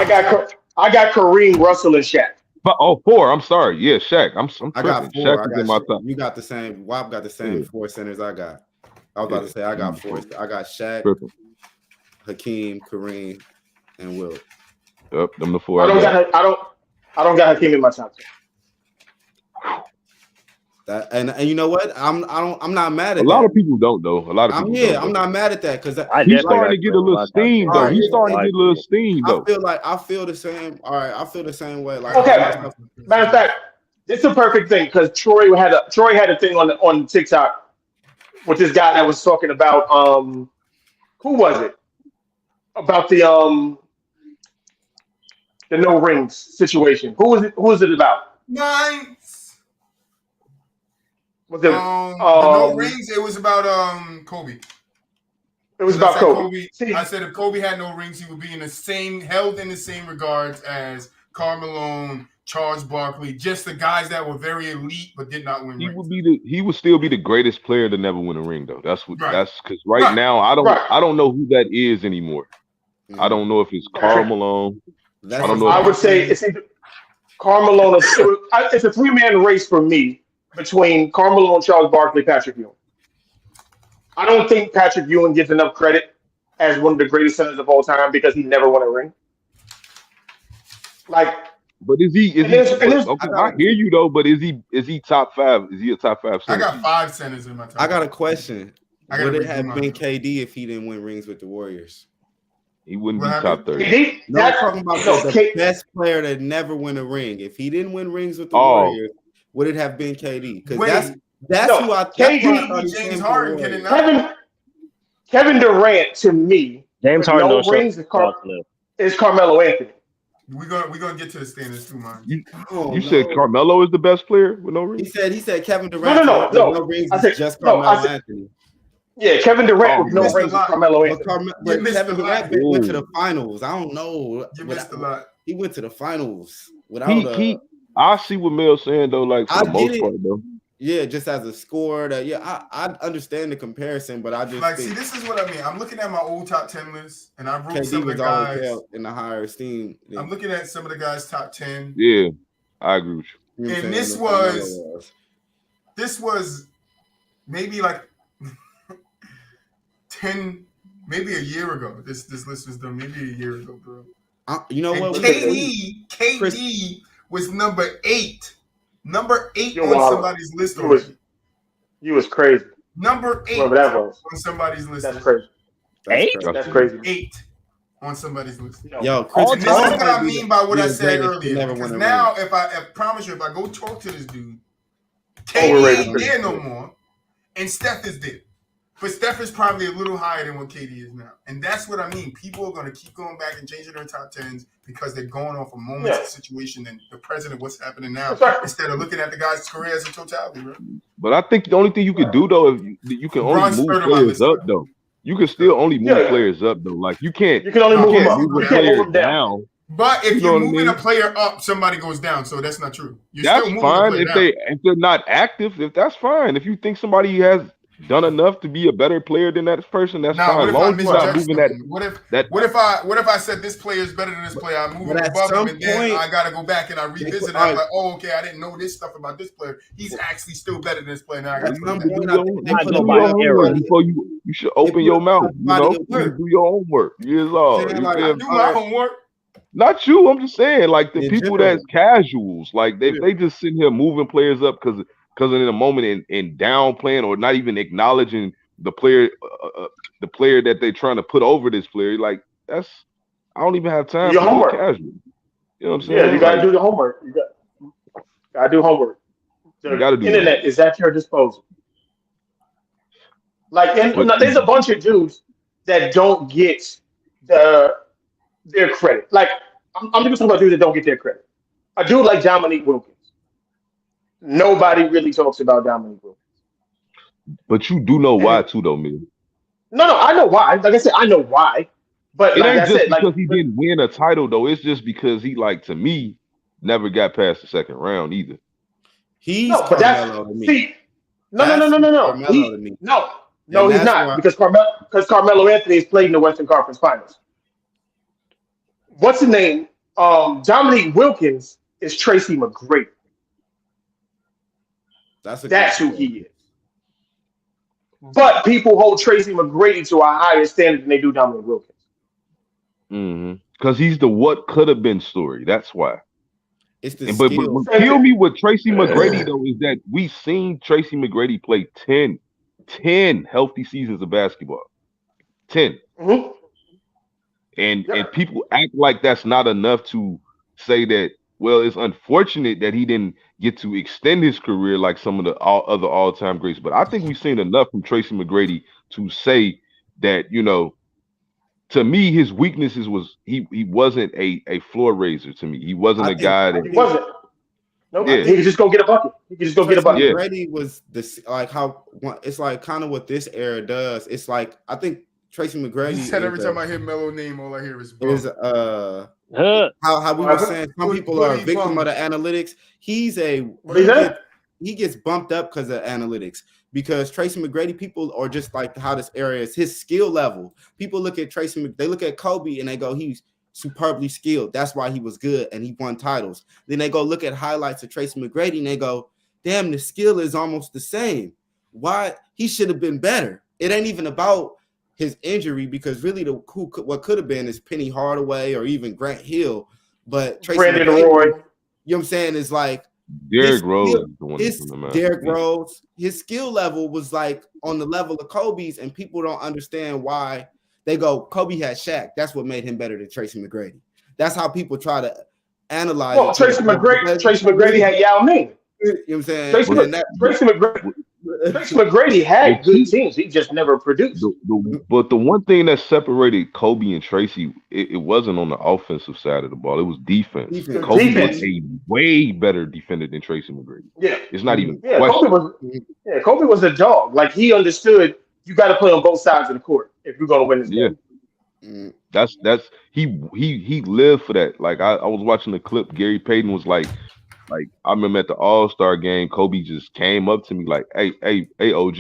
Speaker 1: got 2.
Speaker 3: I got Kareem, Russell, and Shaq.
Speaker 4: 4. I'm sorry. Yeah, Shaq.
Speaker 5: I got 4. Shaq is in my top. You got the same. Wap got the same 4 centers I got. I was about to say I got 4. I got Shaq, Hakeem, Kareem, and Will.
Speaker 4: Yep, them the 4.
Speaker 3: I don't got Hakeem in my top 10.
Speaker 5: And you know what? I'm not mad at that.
Speaker 4: A lot of people don't though. A lot of people don't.
Speaker 5: I'm not mad at that because
Speaker 4: he's starting to get a little steam though. He's starting to get a little steam though.
Speaker 5: I feel the same. All right, I feel the same way. Like
Speaker 3: matter of fact, it's a perfect thing because Troy had a thing on TikTok with this guy that was talking about who was it? About the no rings situation. Who was it about?
Speaker 1: Mine.
Speaker 3: Was it
Speaker 1: no rings? It was about Kobe.
Speaker 3: It was about Kobe.
Speaker 1: I said if Kobe had no rings, he would be held in the same regards as Karl Malone, Charles Barkley, just the guys that were very elite but did not win rings.
Speaker 4: He would still be the greatest player to never win a ring though. That's because now I don't know who that is anymore. I don't know if it's Karl Malone.
Speaker 3: I would say it's either Karl Malone. It's a 3-man race for me. Between Karl Malone, Charles Barkley, Patrick Ewing. I don't think Patrick Ewing gets enough credit as one of the greatest centers of all time because he never won a ring. But
Speaker 4: is he? I hear you though, but is he top 5? Is he a top 5 center?
Speaker 1: I got 5 centers in my top.
Speaker 5: I got a question. Would it have been KD if he didn't win rings with the Warriors?
Speaker 4: He wouldn't be top 30.
Speaker 5: I'm talking about the best player that never win a ring. If he didn't win rings with the Warriors, would it have been KD? Because that's who I
Speaker 1: KD, James Harden,
Speaker 3: Kevin Durant to me.
Speaker 2: James Harden
Speaker 3: no rings is Carmelo Anthony.
Speaker 1: We're gonna get to the standings too, man.
Speaker 4: You said Carmelo is the best player with no rings?
Speaker 5: He said Kevin Durant.
Speaker 3: No
Speaker 5: rings. I said just Carmelo Anthony.
Speaker 3: Yeah, Kevin Durant with no rings is Carmelo Anthony.
Speaker 5: But Kevin Durant went to the finals. I don't know.
Speaker 1: You missed a lot.
Speaker 5: He went to the finals without
Speaker 4: I see what Mel's saying though, like for the most part though.
Speaker 5: Yeah, just as a score I understand the comparison, but I just
Speaker 1: see, this is what I mean. I'm looking at my old top 10 list, and I wrote
Speaker 5: KD
Speaker 1: some of the guys
Speaker 5: in the higher esteem.
Speaker 1: I'm looking at some of the guys' top 10.
Speaker 4: Yeah, I agree with
Speaker 1: you. And this was maybe like 10, maybe a year ago. This list was done maybe a year ago, bro.
Speaker 5: You know what?
Speaker 1: KD was number 8. Number 8 on somebody's list.
Speaker 3: You was crazy.
Speaker 1: Number 8
Speaker 3: on
Speaker 1: somebody's list.
Speaker 3: That's crazy.
Speaker 2: 8?
Speaker 3: That's crazy.
Speaker 1: 8 on somebody's list.
Speaker 5: Yo,
Speaker 1: Chris, and this is what I mean by what I said earlier. Because now, if I promise you, if I go talk to this dude, KD ain't there no more, and Steph is there. But Steph is probably a little higher than what KD is now. And that's what I mean. People are going to keep going back and changing their top 10s because they're going off a moment's situation and the president, what's happening now, instead of looking at the guy's career as a totality, bro.
Speaker 4: But I think the only thing you can do, though, is you can only move players up, though. You can still only move players up though. Like you can't.
Speaker 3: You can only move them up.
Speaker 4: Move
Speaker 3: You can't move them down.
Speaker 1: But if you're moving a player up, somebody goes down. So that's not true.
Speaker 4: That's still fine if they're not active. If that's fine. If you think somebody has done enough to be a better player than that person, that's fine.
Speaker 1: What if I said this player is better than this player? I move him above him, and then I gotta go back and I revisit it. I'm like, oh, okay, I didn't know this stuff about this player. He's actually still better than this player. Now I got
Speaker 4: before you should open your mouth. You know, you do your homework. I
Speaker 1: do my homework.
Speaker 4: Not you. I'm just saying, like the people that's casuals, like they just sitting here moving players up because in a moment in downplaying or not even acknowledging the player that they're trying to put over this player. Like I don't even have time for homework. Casual. You know what I'm saying?
Speaker 3: Yeah, you gotta do the homework. You gotta do homework. The internet is at your disposal. Like, there's a bunch of dudes that don't get their credit. Like, I'm just talking about dudes that don't get their credit. A dude like Dominique Wilkins. Nobody really talks about Dominique Wilkins.
Speaker 4: But you do know why too, though, man.
Speaker 3: No, I know why. Like I said, I know why. But
Speaker 4: it ain't just because he didn't win a title, though. It's just because he, like, to me, never got past the second round either.
Speaker 3: He's Carmelo to me. No, he's not. Because Carmelo Anthony has played in the Western Conference Finals. What's his name? Dominique Wilkins is Tracy McGrady. That's who he is. But people hold Tracy McGrady to a higher standard than they do Dominique Wilkins.
Speaker 4: Because he's the what could have been story. That's why.
Speaker 5: It's the
Speaker 4: but kill me with Tracy McGrady though is that we've seen Tracy McGrady play 10 healthy seasons of basketball. 10.
Speaker 3: Mm-hmm.
Speaker 4: And people act like that's not enough to say that, well, it's unfortunate that he didn't get to extend his career like some of the other all-time greats. But I think we've seen enough from Tracy McGrady to say that, you know, to me, his weaknesses was he wasn't a floor raiser to me. He wasn't a guy that...
Speaker 3: He wasn't. Nope. Yeah. He could just go get a bucket.
Speaker 5: McGrady was this, like how it's like kind of what this era does. It's like I think Tracy McGrady.
Speaker 1: He said every time I hear Melo name, all I hear is
Speaker 5: how we were saying some people are a victim of the analytics. He gets bumped up because of analytics. Because Tracy McGrady, people are just like how this area is his skill level. People look at they look at Kobe and they go, he's superbly skilled. That's why he was good and he won titles. Then they go look at highlights of Tracy McGrady and they go, damn, the skill is almost the same. Why? He should have been better. It ain't even about his injury because really what could have been is Penny Hardaway or even Grant Hill. But Tracy
Speaker 3: Brandon
Speaker 5: McGrady,
Speaker 3: Roy.
Speaker 5: you know what I'm saying, is like
Speaker 4: Derrick Rose.
Speaker 5: Derrick Rose, his skill level was like on the level of Kobe's, and people don't understand why they go, Kobe had Shaq. That's what made him better than Tracy McGrady. That's how people try to analyze.
Speaker 3: Well, Tracy McGrady had Yao Ming.
Speaker 5: You know what I'm saying?
Speaker 3: Tracy McGrady had good teams. He just never produced.
Speaker 4: But the one thing that separated Kobe and Tracy, it wasn't on the offensive side of the ball. It was defense. Kobe was a way better defender than Tracy McGrady.
Speaker 3: Yeah,
Speaker 4: it's not even a question.
Speaker 3: Kobe was a dog. Like he understood you got to play on both sides of the court if you're going to win this game.
Speaker 4: That's he lived for that. Like I was watching the clip. Gary Payton was like I remember at the All-Star game, Kobe just came up to me like, hey, OG,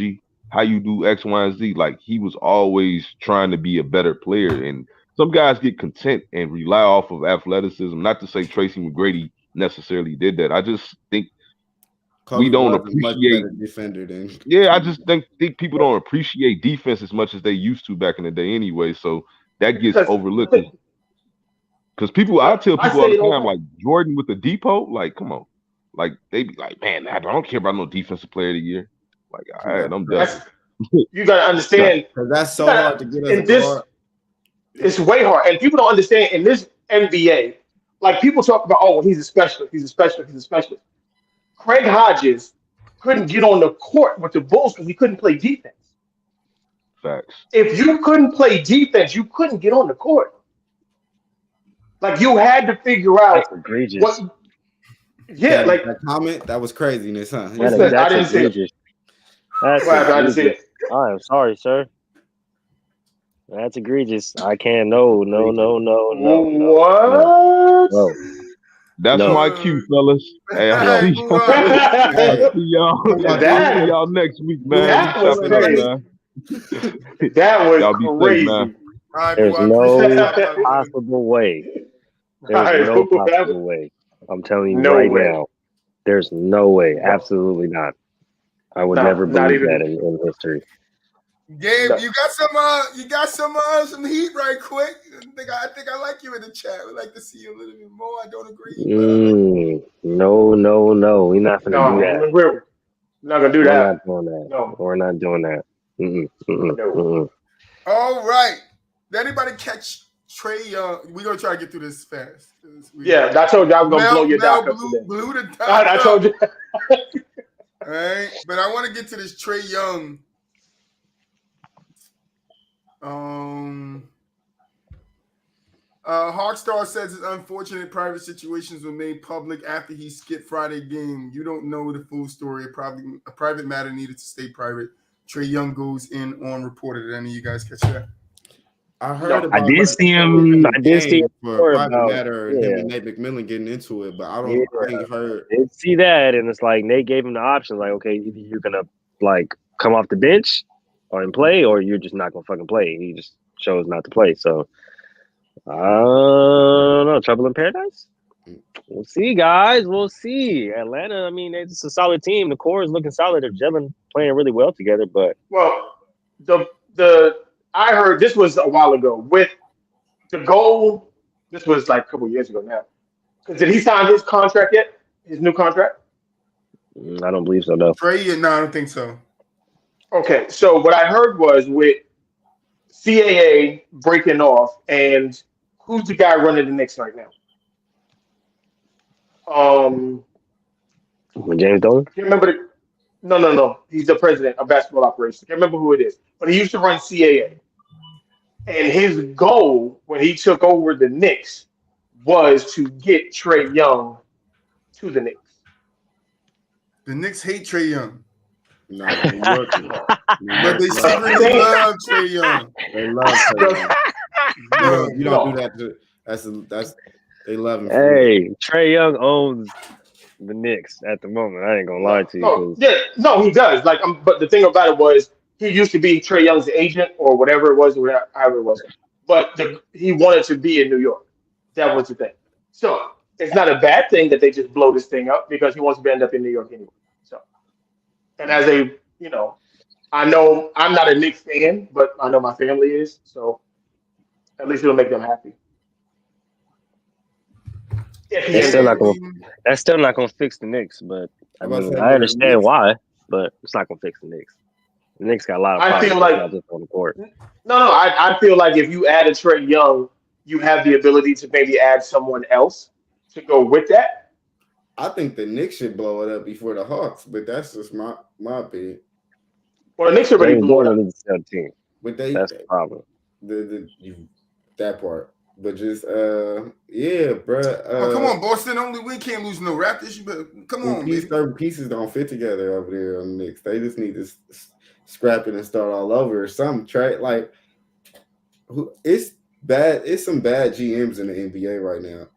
Speaker 4: how you do X, Y, and Z? Like he was always trying to be a better player. And some guys get content and rely off of athleticism. Not to say Tracy McGrady necessarily did that. I just think Kobe we don't appreciate
Speaker 5: defender than
Speaker 4: I just think people don't appreciate defense as much as they used to back in the day anyway. So that gets overlooked. Because I tell people all the time, like Jordan with the depot, like, come on. Like, they be like, man, I don't care about no defensive player of the year. Like, all right, I'm done.
Speaker 3: You got to understand.
Speaker 5: That's so hard to get us.
Speaker 3: It's way hard. And people don't understand in this NBA, like, people talk about, oh, he's a specialist. Craig Hodges couldn't get on the court with the Bulls because he couldn't play defense.
Speaker 4: Facts.
Speaker 3: If you couldn't play defense, you couldn't get on the court. Like you had to figure out what. Yeah, like
Speaker 5: that comment that was craziness, huh?
Speaker 3: I didn't see it.
Speaker 2: I am sorry, sir. That's egregious. I can't. No.
Speaker 3: What?
Speaker 4: That's my cue, fellas. Hey, I'll see y'all. See y'all next week, man.
Speaker 3: That was crazy.
Speaker 4: Man.
Speaker 3: That was
Speaker 4: y'all be
Speaker 3: crazy.
Speaker 4: Safe, man.
Speaker 2: There's no possible way. There's no possible way. I'm telling you now. There's no way. Absolutely not. I would never believe that in history.
Speaker 1: Gabe, you got some heat right quick. I think I like you in the chat. We'd like to see you a little bit more. I don't agree.
Speaker 2: No. We're not gonna do that.
Speaker 3: We're not gonna do that.
Speaker 2: We're not doing that. No.
Speaker 1: All right. Did anybody catch Trae Young? We're gonna try to get through this fast.
Speaker 3: Yeah, I told you I was gonna blow your dock up today.
Speaker 1: Blew the dock
Speaker 3: I told you.
Speaker 1: All right, but I want to get to this Trae Young. Hawkstar says his unfortunate private situations were made public after he skipped Friday game. You don't know the full story. A private matter needed to stay private. Trae Young goes in on reported. Did any of you guys catch that?
Speaker 5: I heard about
Speaker 2: I did see him
Speaker 5: for a private matter, him and Nate McMillan getting into it, but I ain't heard.
Speaker 2: I did see that, and it's like Nate gave him the option, like, okay, either you're gonna like come off the bench and play, or you're just not gonna fucking play. He just chose not to play. So I don't know, trouble in paradise. We'll see, guys. We'll see. Atlanta, I mean, it's a solid team. The core is looking solid. They're gelling, playing really well together. But
Speaker 3: I heard this was a while ago with the goal. This was like a couple years ago now. Because did he sign his contract yet? His new contract?
Speaker 2: I don't believe so. No.
Speaker 1: Trae, no, I don't think so.
Speaker 3: Okay, so what I heard was with CAA breaking off, and who's the guy running the Knicks right now?
Speaker 2: James Dolan?
Speaker 3: I can't remember No. He's the president of basketball operations. I can't remember who it is, but he used to run CAA. And his goal when he took over the Knicks was to get Trae Young to the Knicks.
Speaker 1: The Knicks hate Trae Young.
Speaker 5: No,
Speaker 1: but they secretly love Trae Young.
Speaker 5: They love Trae Young. You don't do that. That's they love him.
Speaker 2: Hey, Trae Young owns the Knicks at the moment. I ain't gonna lie to you.
Speaker 3: He does. Like, but the thing about it was he used to be Trae Young's agent or whatever it was, however it was. But he wanted to be in New York. That was the thing. So it's not a bad thing that they just blow this thing up because he wants to end up in New York anyway. So, and as I know I'm not a Knicks fan, but I know my family is. So at least it'll make them happy.
Speaker 2: That's still not gonna fix the Knicks, but I understand why, but it's not gonna fix the Knicks. The Knicks got a lot of problems.
Speaker 3: I feel like
Speaker 2: just on the court.
Speaker 3: I feel like if you add a Trae Young, you have the ability to maybe add someone else to go with that.
Speaker 5: I think the Knicks should blow it up before the Hawks, but that's just my opinion.
Speaker 3: Well, the Knicks already blew it up.
Speaker 5: But
Speaker 2: that's the problem.
Speaker 5: That part. But just yeah, bro.
Speaker 1: Come on, Boston. We can't lose no Raptors. But come on,
Speaker 5: certain pieces don't fit together over there on the Knicks. They just need to scrap it and start all over or something. Like it's bad. It's some bad GMs in the NBA right now.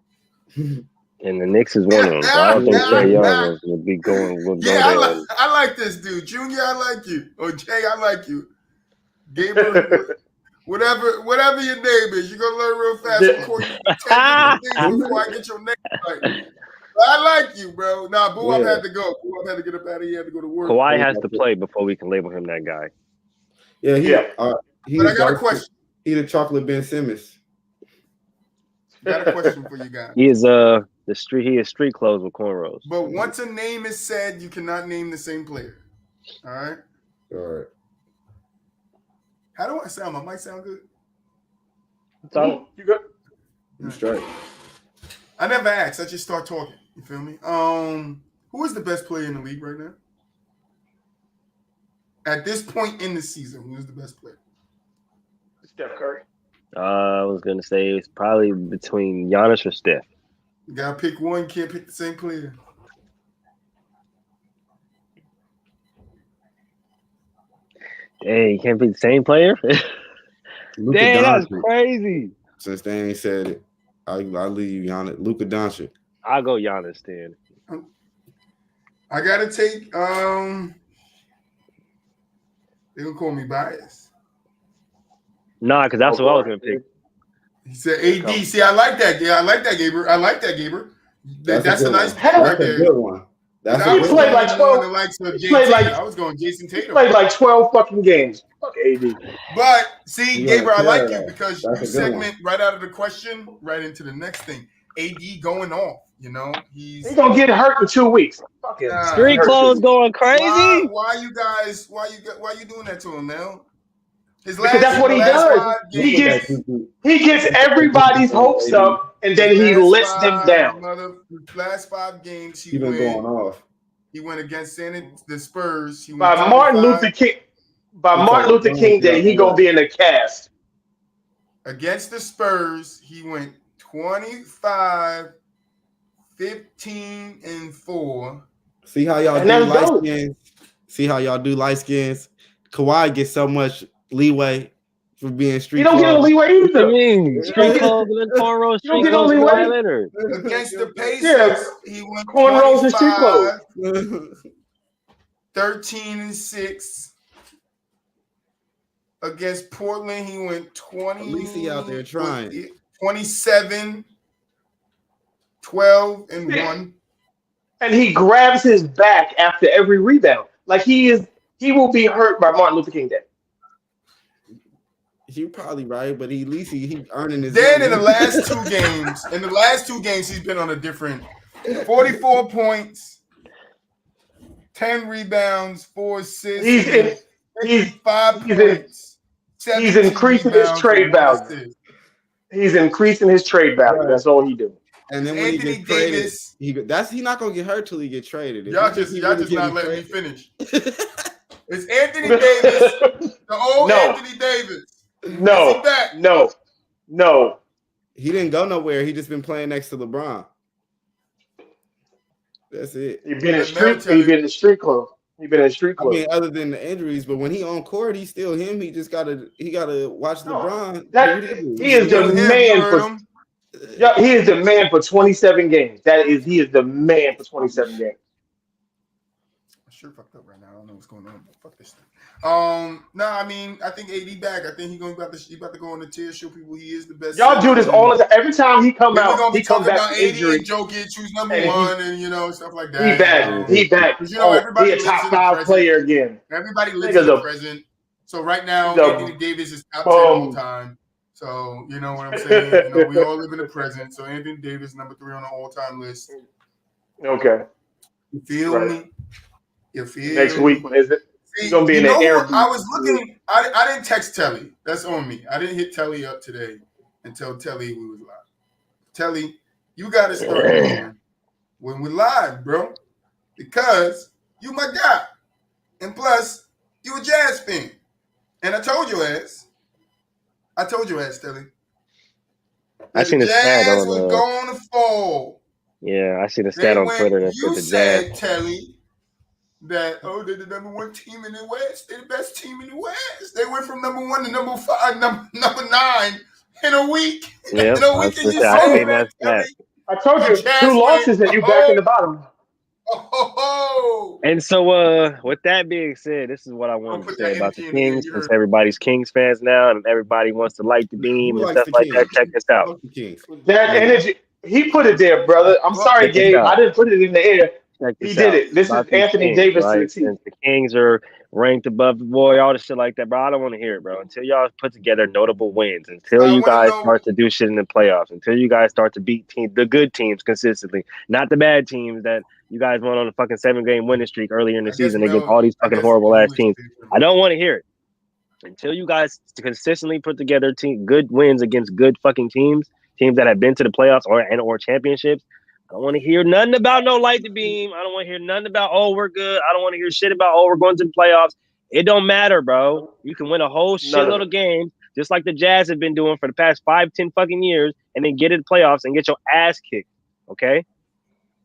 Speaker 2: And the Knicks is one of them. So I don't think Trae Young will be going.
Speaker 1: I like this dude, Junior. I like you. Or Jay, I like you. Gabriel. Whatever your name is, you're gonna learn real fast before I get your name right. I like you, bro. Nah, Boo, I've had to go. I've had to get up out of here. He had to go to work.
Speaker 2: Kawhi has to play before we can label him that guy.
Speaker 5: Yeah,
Speaker 1: but I got a question.
Speaker 5: He the chocolate Ben Simmons.
Speaker 1: Got a question for you guys.
Speaker 2: He is he is street clothes with cornrows.
Speaker 1: But once a name is said, you cannot name the same player. All right. How do I sound? My mic sound good?
Speaker 3: You good?
Speaker 5: You straight.
Speaker 1: I never asked. I just start talking. You feel me? Who is the best player in the league right now? At this point in the season, who is the best player?
Speaker 3: Steph Curry.
Speaker 2: I was gonna say it's probably between Giannis or Steph.
Speaker 1: You gotta pick one. Can't pick the same player.
Speaker 2: Hey, you can't pick the same player? Damn, that's crazy.
Speaker 5: Since they ain't said it, I'll leave you Giannis. Luka Doncic.
Speaker 2: I'll go Giannis then.
Speaker 1: I gotta take. They gonna call me biased.
Speaker 2: Nah, because that's what I was gonna pick.
Speaker 1: He said AD. See, I like that. Yeah, I like that, Gaber. That's a nice pick right there.
Speaker 5: Good one.
Speaker 3: He played like 12.
Speaker 1: I was going Jason Tatum.
Speaker 3: He played like 12 fucking games. Fuck AD.
Speaker 1: But see, Gaber, I like you because you segment right out of the question right into the next thing. AD going off. You know, he's
Speaker 3: gonna get hurt in 2 weeks. Fucking
Speaker 2: street clothes going crazy.
Speaker 1: Why you doing that to him, man?
Speaker 3: Because that's what he does. He gets everybody's hopes up, and then he lets them down.
Speaker 1: Last 5 games,
Speaker 5: he been going off.
Speaker 1: He went against the Spurs.
Speaker 3: By Martin Luther King Day, he gonna be in the cast.
Speaker 1: Against the Spurs, he went 25, 15, and 4.
Speaker 5: See how y'all do light skins? See how y'all do light skins? Kawhi gets so much leeway for being street.
Speaker 3: He don't get no leeway either.
Speaker 2: Street clothes and cornrows. Street clothes and Leonard.
Speaker 1: Against the Pacers, he went
Speaker 3: cornrows and street clothes.
Speaker 1: 13 and 6. Against Portland, he went 20.
Speaker 5: At least he out there trying.
Speaker 1: 27, 12, and 1.
Speaker 3: And he grabs his back after every rebound. Like he will be hurt by Martin Luther King Day.
Speaker 5: You're probably right, but at least he earning his.
Speaker 1: Then in the last 2 games, he's been on a different 44 points, 10 rebounds, 4 assists, 5 points.
Speaker 3: He's increasing his trade value. He's increasing his trade value. That's all he do.
Speaker 5: And then when
Speaker 1: Anthony
Speaker 5: he gets traded,
Speaker 1: Davis,
Speaker 5: he's not gonna get hurt till he get traded.
Speaker 1: Y'all just not letting me finish. It's Anthony Davis, the old Anthony Davis.
Speaker 3: No.
Speaker 5: He didn't go nowhere. He just been playing next to LeBron. That's it.
Speaker 3: He been in street clothes. I
Speaker 5: mean, other than the injuries, but when he on court, he's still him. He gotta watch LeBron.
Speaker 3: He is the man for 27 games. He is the man for 27 games.
Speaker 1: I'm sure fucked up right now. I don't know what's going on. Fuck this thing. I mean, I think AD back. I think he about to go on the tier, show people he is the best.
Speaker 3: Y'all do this all the time. Every time he come out, he come back
Speaker 1: about
Speaker 3: to
Speaker 1: AD
Speaker 3: injury.
Speaker 1: and Jokic, who's number 1, and stuff like that.
Speaker 3: He back.
Speaker 1: Everybody
Speaker 3: he a top 5 player again.
Speaker 1: Everybody lives in the present. So right now, Anthony Davis is top 10 all time. So you know what I'm saying. We all live in the present. So Anthony Davis, number 3 on the all-time list.
Speaker 3: Okay.
Speaker 1: You feel me? You feel
Speaker 3: next week? When is it?
Speaker 1: He's
Speaker 3: gonna be in the air.
Speaker 1: I was looking. I didn't text Telly. That's on me. I didn't hit Telly up today and tell Telly we was live. Telly, you got to start going when we're live, bro, because you my guy, and plus you a Jazz fan. And I told your ass, Telly.
Speaker 2: I seen the stat
Speaker 1: Jazz was going to fall.
Speaker 2: Yeah, I see the stat on Twitter that said the Jazz.
Speaker 1: Telly, that they're the number 1 team in the West. They're the best team in the West. They went from number 1 to number 5, number 9 in a week.
Speaker 2: Yeah,
Speaker 1: I
Speaker 3: told you 2 losses and you back in the bottom.
Speaker 2: And so, with that being said, this is what I wanted to say about the Kings, since everybody's Kings fans now and everybody wants to light the beam and stuff like that. Check this out.
Speaker 3: That energy, he put it there, brother. I'm sorry, Gabe. I didn't put it in the air. He did it. This is Anthony Davis.
Speaker 2: Right? Since the Kings are ranked above the boy, all the shit like that, bro. I don't want to hear it, bro. Until y'all put together notable wins, until you guys start to do shit in the playoffs, until you guys start to beat the good teams consistently, not the bad teams that you guys went on a fucking 7-game winning streak earlier in the season against all these fucking horrible ass teams. I don't want to hear it. Until you guys consistently put together good wins against good fucking teams that have been to the playoffs or championships. I don't want to hear nothing about no light the beam. I don't want to hear nothing about, we're good. I don't want to hear shit about, we're going to the playoffs. It don't matter, bro. You can win a whole shitload of games, just like the Jazz have been doing for the past 5-10 fucking years, and then get in the playoffs and get your ass kicked, okay?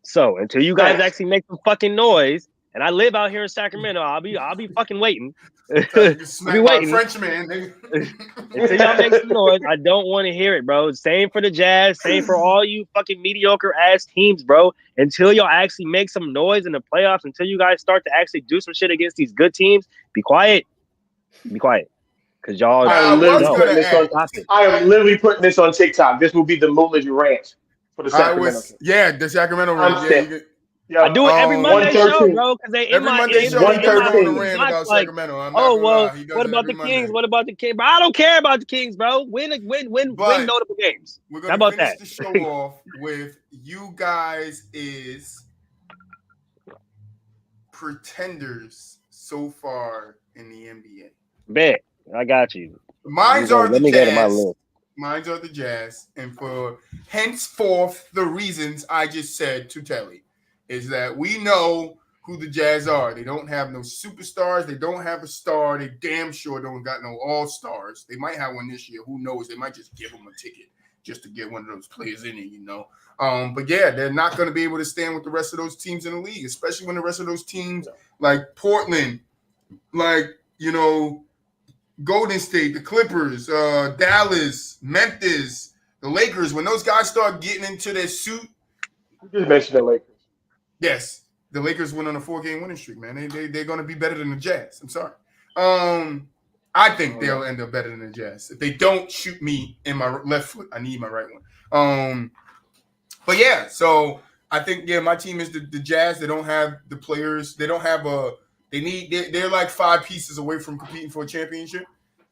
Speaker 2: So until you guys actually make some fucking noise and I live out here in Sacramento. I'll be fucking waiting.
Speaker 1: I'll be waiting. Frenchman,
Speaker 2: until y'all make some noise. I don't want to hear it, bro. Same for the Jazz. Same for all you fucking mediocre ass teams, bro. Until y'all actually make some noise in the playoffs, until you guys start to actually do some shit against these good teams, be quiet. Be quiet. Because y'all
Speaker 3: I am literally putting this on TikTok. This will be the Moolage rant for the Sacramento.
Speaker 1: The Sacramento rant.
Speaker 2: I do it every Monday show, bro. Because they
Speaker 1: every Monday show they going to rant about
Speaker 2: like,
Speaker 1: Sacramento.
Speaker 2: What about the Kings? What about the Kings? Bro, I don't care about the Kings, bro. Win notable games.
Speaker 1: We're going to finish the show off with you guys is pretenders so far in the NBA.
Speaker 2: Bet. I got you.
Speaker 1: Mine's are the Jazz. Mine's are the Jazz. And for henceforth, the reasons I just said to Telly is that we know who the Jazz are. They don't have no superstars. They don't have a star. They damn sure don't got no all-stars. They might have one this year. Who knows? They might just give them a ticket just to get one of those players in it, But yeah, they're not going to be able to stand with the rest of those teams in the league, especially when the rest of those teams like Portland, Golden State, the Clippers, Dallas, Memphis, the Lakers, when those guys start getting into their suit.
Speaker 3: You just mentioned the Lakers.
Speaker 1: Yes, the Lakers went on a 4-game winning streak, man. They're going to be better than the Jazz. I'm sorry. I think they'll end up better than the Jazz. If they don't shoot me in my left foot, I need my right one. But yeah, so I think, my team is the Jazz. They don't have the players. They don't have they're like 5 pieces away from competing for a championship.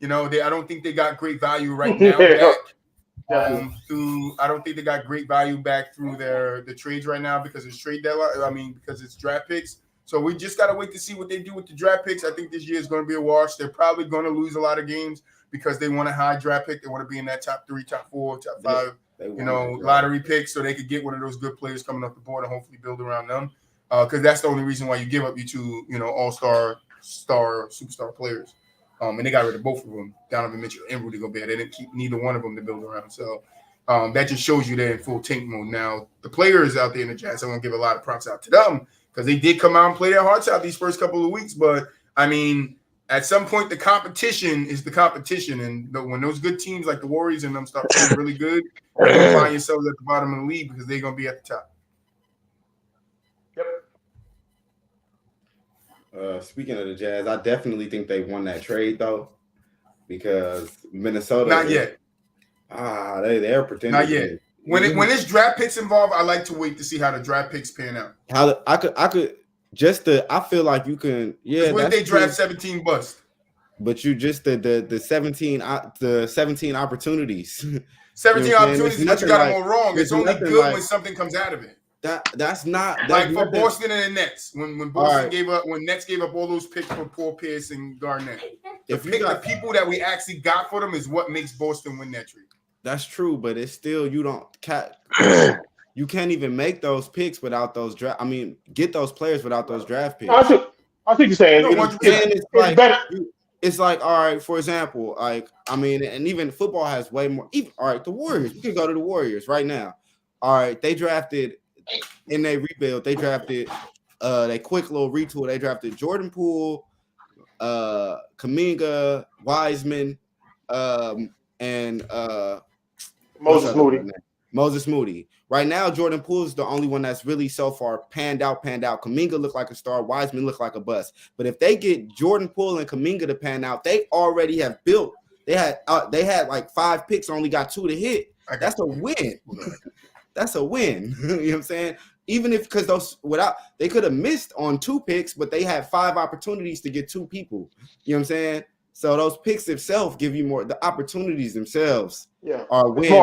Speaker 1: I don't think they got great value right now. I don't think they got great value back through the trades right now because it's trade deadline. Because it's draft picks. So we just got to wait to see what they do with the draft picks. I think this year is going to be a wash. They're probably going to lose a lot of games because they want a high draft pick. They want to be in that top 3, top 4, top 5, lottery picks so they could get one of those good players coming off the board and hopefully build around them. Because that's the only reason why you give up your 2, all-star, superstar players. And they got rid of both of them, Donovan Mitchell and Rudy Gobert. They didn't keep neither one of them to build around. So that just shows you they're in full tank mode. Now, the players out there in the Jazz, I want to give a lot of props out to them because they did come out and play their hearts out these first couple of weeks. But, at some point, the competition is the competition. And when those good teams like the Warriors and them start playing really good, you're going to find yourselves at the bottom of the league because they're going to be at the top.
Speaker 5: Speaking of the Jazz, I definitely think they won that trade though, because Minnesota.
Speaker 1: Not yet.
Speaker 5: They're pretending.
Speaker 1: Not yet. When it's draft picks involved, I like to wait to see how the draft picks pan out.
Speaker 5: I feel like you can. Yeah.
Speaker 1: When they draft 17 bust.
Speaker 5: But you just the 17 opportunities.
Speaker 1: 17 opportunities, but you got them all wrong. It's only good when something comes out of it.
Speaker 5: That's not
Speaker 1: for Boston and the Nets. When Boston gave up, when Nets gave up all those picks for Paul Pierce and Garnett. The people that we actually got for them is what makes Boston win that trade. That's
Speaker 5: true, but it's still you can't even make those picks without those draft. Get those players without those draft picks.
Speaker 3: I think you're saying
Speaker 5: it's better. It's like, all right, for example, and even football has way more. The Warriors. We can go to the Warriors right now. All right, they drafted. In their rebuild, they drafted they quick little retool. They drafted Jordan Poole, Kuminga, Wiseman, and Moses Moody. Right now, Jordan Poole is the only one that's really so far panned out. Kuminga looked like a star. Wiseman looked like a bust. But if they get Jordan Poole and Kuminga to pan out, they already have built. They had like 5 picks, only got 2 to hit. That's a win. That's a win. You know what I'm saying? Even if they could have missed on 2 picks, but they had 5 opportunities to get 2 people. You know what I'm saying? So those picks themselves give you more. The opportunities themselves are win.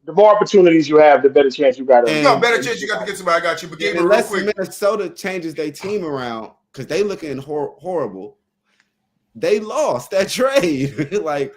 Speaker 3: The more opportunities you have, the better chance you got.
Speaker 1: Better chance you got to get somebody. I got you. But
Speaker 5: unless Minnesota changes their team around because they looking horrible. They lost that trade.
Speaker 1: 100%.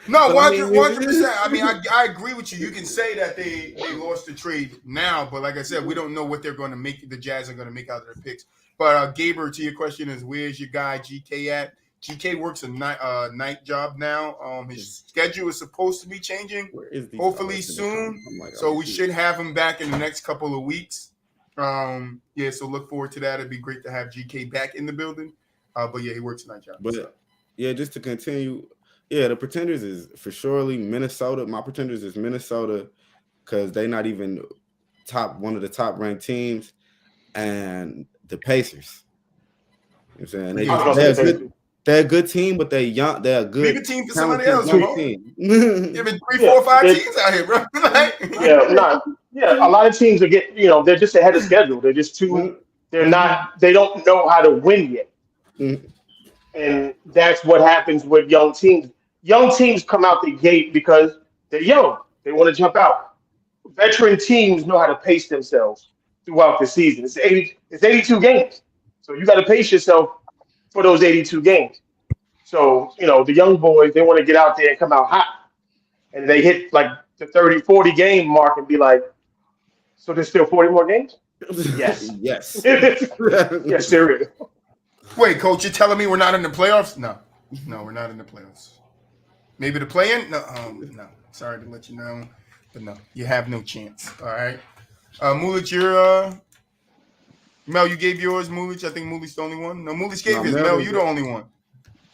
Speaker 1: I agree with you. You can say that they lost the trade now, but like I said, we don't know what they're going to make. The Jazz are going to make out of their picks. But Gaber, to your question is, where's your guy GK at? GK works a night job now. His schedule is supposed to be changing, hopefully soon. So we should have him back in the next couple of weeks. Yeah, so look forward to that. It'd be great to have GK back in the building. But yeah, he works a night job.
Speaker 5: But yeah, just to continue, yeah, the pretenders is for surely Minnesota. My pretenders is Minnesota because they're not even one of the top ranked teams, and the Pacers. You know what I'm saying? They're a good team, but they're young. They're a good
Speaker 1: leave a team for somebody else.
Speaker 5: Team.
Speaker 1: Giving 3, 4, 5 teams out here, bro.
Speaker 3: A lot of teams are they're just ahead of schedule. They're just too. They're not. They don't know how to win yet, and that's what happens with young teams. Young teams come out the gate because they're young. They want to jump out. Veteran teams know how to pace themselves throughout the season. It's 82 games, so you got to pace yourself for those 82 games. So, the young boys, they want to get out there and come out hot. And they hit like the 30, 40 game mark and be like, so there's still 40 more games? Yes.
Speaker 5: Yes.
Speaker 3: Yes, there is.
Speaker 1: Wait, Coach, you're telling me we're not in the playoffs? No, we're not in the playoffs. Maybe the play-in? No, no. Sorry to let you know. But no, you have no chance. All right. Mulich, you're Mel, you gave yours, Mulich. I think Mulich's the only one. No, Mulich gave his. Mel, you the only one.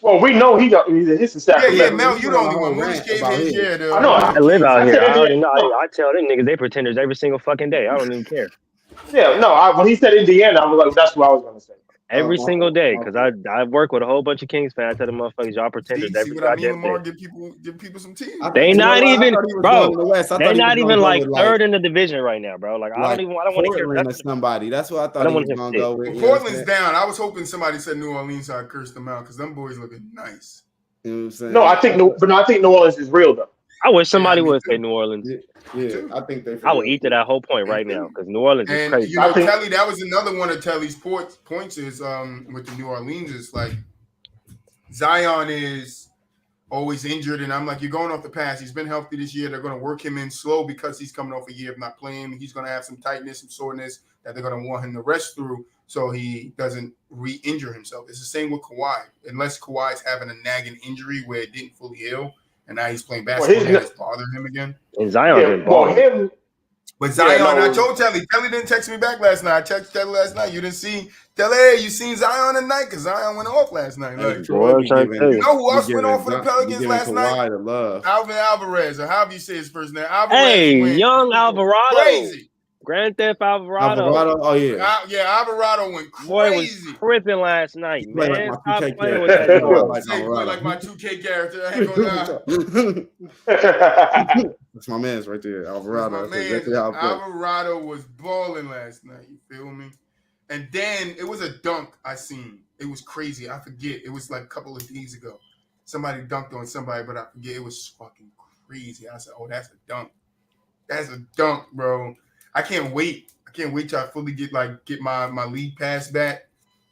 Speaker 3: Well, we know he's in Sacramento.
Speaker 1: Yeah, Mel, you the only one. Mulich gave his. Yeah,
Speaker 3: I know.
Speaker 2: I live out here. I tell them niggas they pretenders every single fucking day. I don't even care.
Speaker 3: Yeah, no. When he said Indiana, I was like, that's what I was gonna say.
Speaker 2: Every single day, because I work with a whole bunch of Kings fans. I tell them motherfuckers, y'all pretenders every goddamn day.
Speaker 1: Give people some teams.
Speaker 2: They not even, bro. They're not even like third in the division right now, bro. Like I don't want to hear that.
Speaker 5: Somebody. That's what I thought he was gonna go with.
Speaker 1: Portland's down. I was hoping somebody said New Orleans, so I cursed them out because them boys looking nice.
Speaker 5: You know what I'm saying?
Speaker 3: No, I think New Orleans is real though.
Speaker 2: I wish somebody would say New Orleans.
Speaker 5: Yeah, I think
Speaker 2: I would eat to that whole point right now because New Orleans is crazy.
Speaker 1: Kelly, that was another one of Telly's points is with the New Orleans is like Zion is always injured, and I'm like, you're going off the pass. He's been healthy this year. They're going to work him in slow because he's coming off a year of not playing. He's going to have some tightness, some soreness that they're going to want him to rest through so he doesn't re-injure himself. It's the same with Kawhi. Unless Kawhi's having a nagging injury where it didn't fully heal, and now he's playing basketball and it's bothering him again.
Speaker 2: And Zion's been balling.
Speaker 1: But Zion, I told Telly. Telly didn't text me back last night. I texted Telly last night. You didn't see Telly. Hey, you seen Zion tonight? Because Zion went off last night. Like, you know who else went off for the Pelicans last night? Alvin Alvarez, or however you say his first name.
Speaker 2: Alvarez young Alvarado.
Speaker 1: Crazy.
Speaker 2: Grand Theft Alvarado.
Speaker 5: Oh yeah.
Speaker 1: Alvarado went crazy.
Speaker 2: Boy was tripping last night, man.
Speaker 5: Stop
Speaker 2: playing with that.
Speaker 1: Like my 2K character. I ain't gonna lie.
Speaker 5: That's my man's right there, Alvarado.
Speaker 1: Alvarado was balling last night. You feel me? And then it was a dunk I seen. It was crazy. I forget. It was like a couple of days ago. Somebody dunked on somebody, but I forget. It was fucking crazy. I said, "Oh, that's a dunk. That's a dunk, bro." I can't wait. I can't wait till I fully get my league pass back,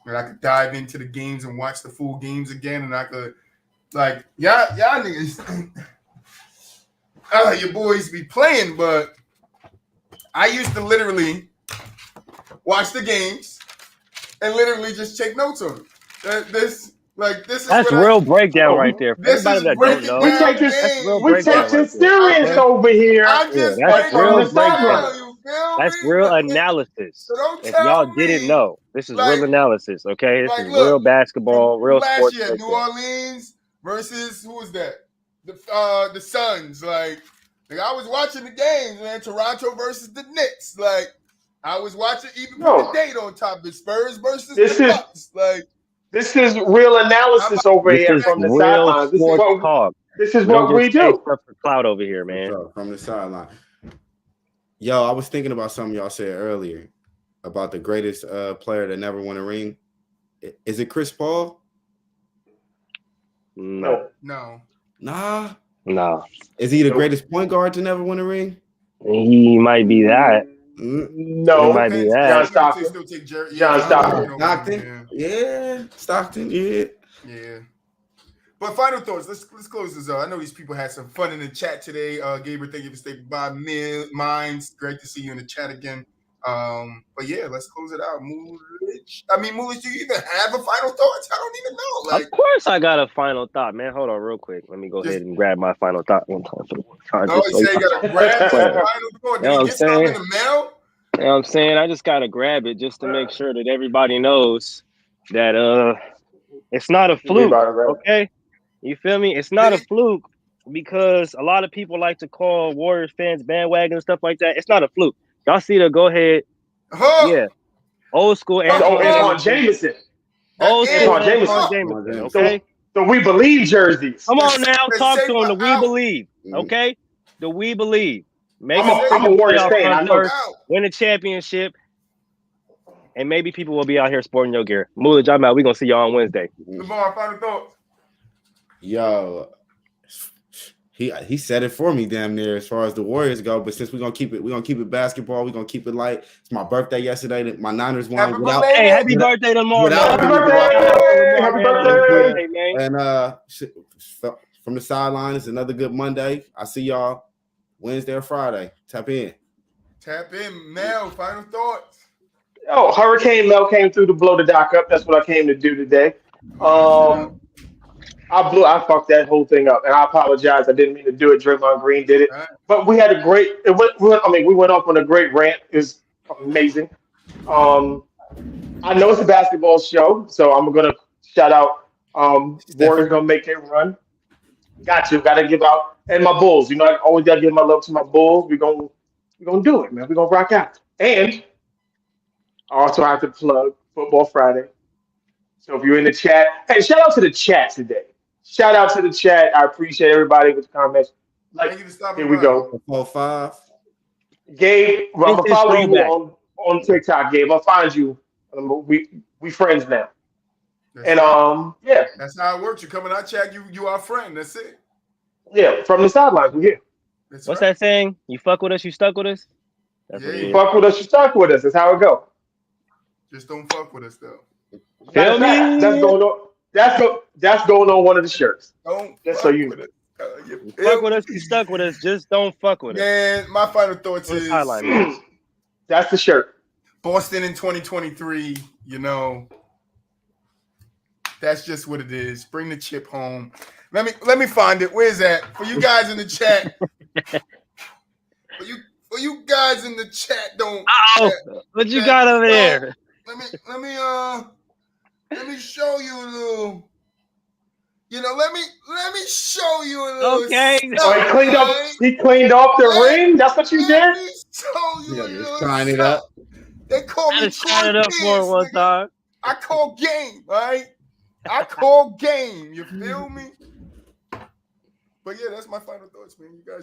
Speaker 1: and I could dive into the games and watch the full games again, and I could y'all niggas. Your boys be playing, but I used to literally watch the games and literally just take notes on them. This is
Speaker 2: that's real breakdown right there. For everybody that don't know,
Speaker 3: we take this serious over here.
Speaker 2: That's real breakdown. That's real analysis.
Speaker 1: So
Speaker 2: if y'all didn't know, this is real analysis. Okay, this is real basketball, real sports.
Speaker 1: Last year, New Orleans versus who was that? The Suns. Like I was watching the games, man. Toronto versus the Knicks. Like I was watching even with the date on top of it. Spurs versus the Bucks. Like
Speaker 3: this is real analysis over here from the sideline. This is what we do.
Speaker 2: For cloud over here, man.
Speaker 5: From the sideline. Yo, I was thinking about something y'all said earlier about the greatest player that never won a ring. Is it Chris Paul?
Speaker 2: No.
Speaker 5: Nah.
Speaker 2: Is
Speaker 5: he the greatest point guard to never win a ring?
Speaker 2: He might be that.
Speaker 3: No.
Speaker 2: He might be that.
Speaker 3: John Stockton.
Speaker 5: Stockton? Yeah. Stockton, yeah.
Speaker 1: Yeah. But final thoughts. Let's close this out. I know these people had some fun in the chat today. Gabriel, thank you for staying by. Minds, great to see you in the chat again. But yeah, let's close it out. Mulich, do you even have a final thought? I don't even know.
Speaker 2: Of course I got a final thought, man. Hold on real quick. Let me go ahead and grab my final thought one time.
Speaker 1: You gotta grab your final thought. Did you get something in the mail?
Speaker 2: You know what I'm saying? I just gotta grab it just to make sure that everybody knows that it's not a fluke. Okay? You feel me? It's not a fluke because a lot of people like to call Warriors fans bandwagon and stuff like that. It's not a fluke. Y'all see the go ahead. Yeah. Old school
Speaker 3: Antoine Jameson.
Speaker 2: Old school Antoine Jameson, okay?
Speaker 3: So we believe jerseys.
Speaker 2: Come on now, talk to him. The we believe, okay? The we believe.
Speaker 3: I'm a Warriors fan. I know.
Speaker 2: First, win a championship, and maybe people will be out here sporting your gear. Moolage, I'm out. We're gonna see y'all on Wednesday.
Speaker 1: Lamar, final thoughts.
Speaker 5: Yo, he said it for me damn near as far as the Warriors go. But since we're gonna keep it basketball, we're gonna keep it light. It's my birthday yesterday. My Niners won.
Speaker 2: Happy birthday tomorrow.
Speaker 3: Happy birthday,
Speaker 5: man. And from the sideline, it's another good Monday. I see y'all Wednesday or Friday. Tap in.
Speaker 1: Mel. Final thoughts.
Speaker 3: Yo, Hurricane Mel came through to blow the dock up. That's what I came to do today. I fucked that whole thing up, and I apologize. I didn't mean to do it. Draymond Green did it, but we had a great. We went off on a great rant. It was amazing. I know it's a basketball show, so I'm gonna shout out. Warriors gonna make their run. Gotta give out, and my Bulls. You know, I always gotta give my love to my Bulls. We're gonna do it, man. We're gonna rock out. And I also have to plug Football Friday. So if you're in the chat, hey, shout out to the chat today. Shout out to the chat. I appreciate everybody with the comments. Here we go.
Speaker 5: 4-5.
Speaker 3: Gabe, I'm gonna follow you on TikTok, Gabe. I'll find you. We friends now.
Speaker 1: That's how it works. You come in our chat, you our friend. That's it.
Speaker 3: Yeah, from the sidelines, we're here.
Speaker 2: What's that saying? You fuck with us, you stuck with us?
Speaker 3: You fuck with us, you stuck with us. That's how it go.
Speaker 1: Just don't fuck with us though.
Speaker 3: Feel me? That's going on. That's going on one of the shirts. Just so you know.
Speaker 2: Fuck with us, you stuck with us. Just don't fuck with us.
Speaker 1: Man, my final thoughts is
Speaker 3: that's the shirt.
Speaker 1: Boston in 2023. You know, that's just what it is. Bring the chip home. Let me find it. Where's that? For you guys in the chat. For you guys in the chat, don't.
Speaker 2: What you got over there?
Speaker 1: Let me show you a little. You know, let me show you a little.
Speaker 2: Okay.
Speaker 3: He cleaned up the ring. That's what you did.
Speaker 1: Let me show you a little.
Speaker 5: Shine it up.
Speaker 1: They call me
Speaker 2: shine it up for one time.
Speaker 1: I call game, right? I call game. You feel me? But yeah, that's my final thoughts, man. You guys.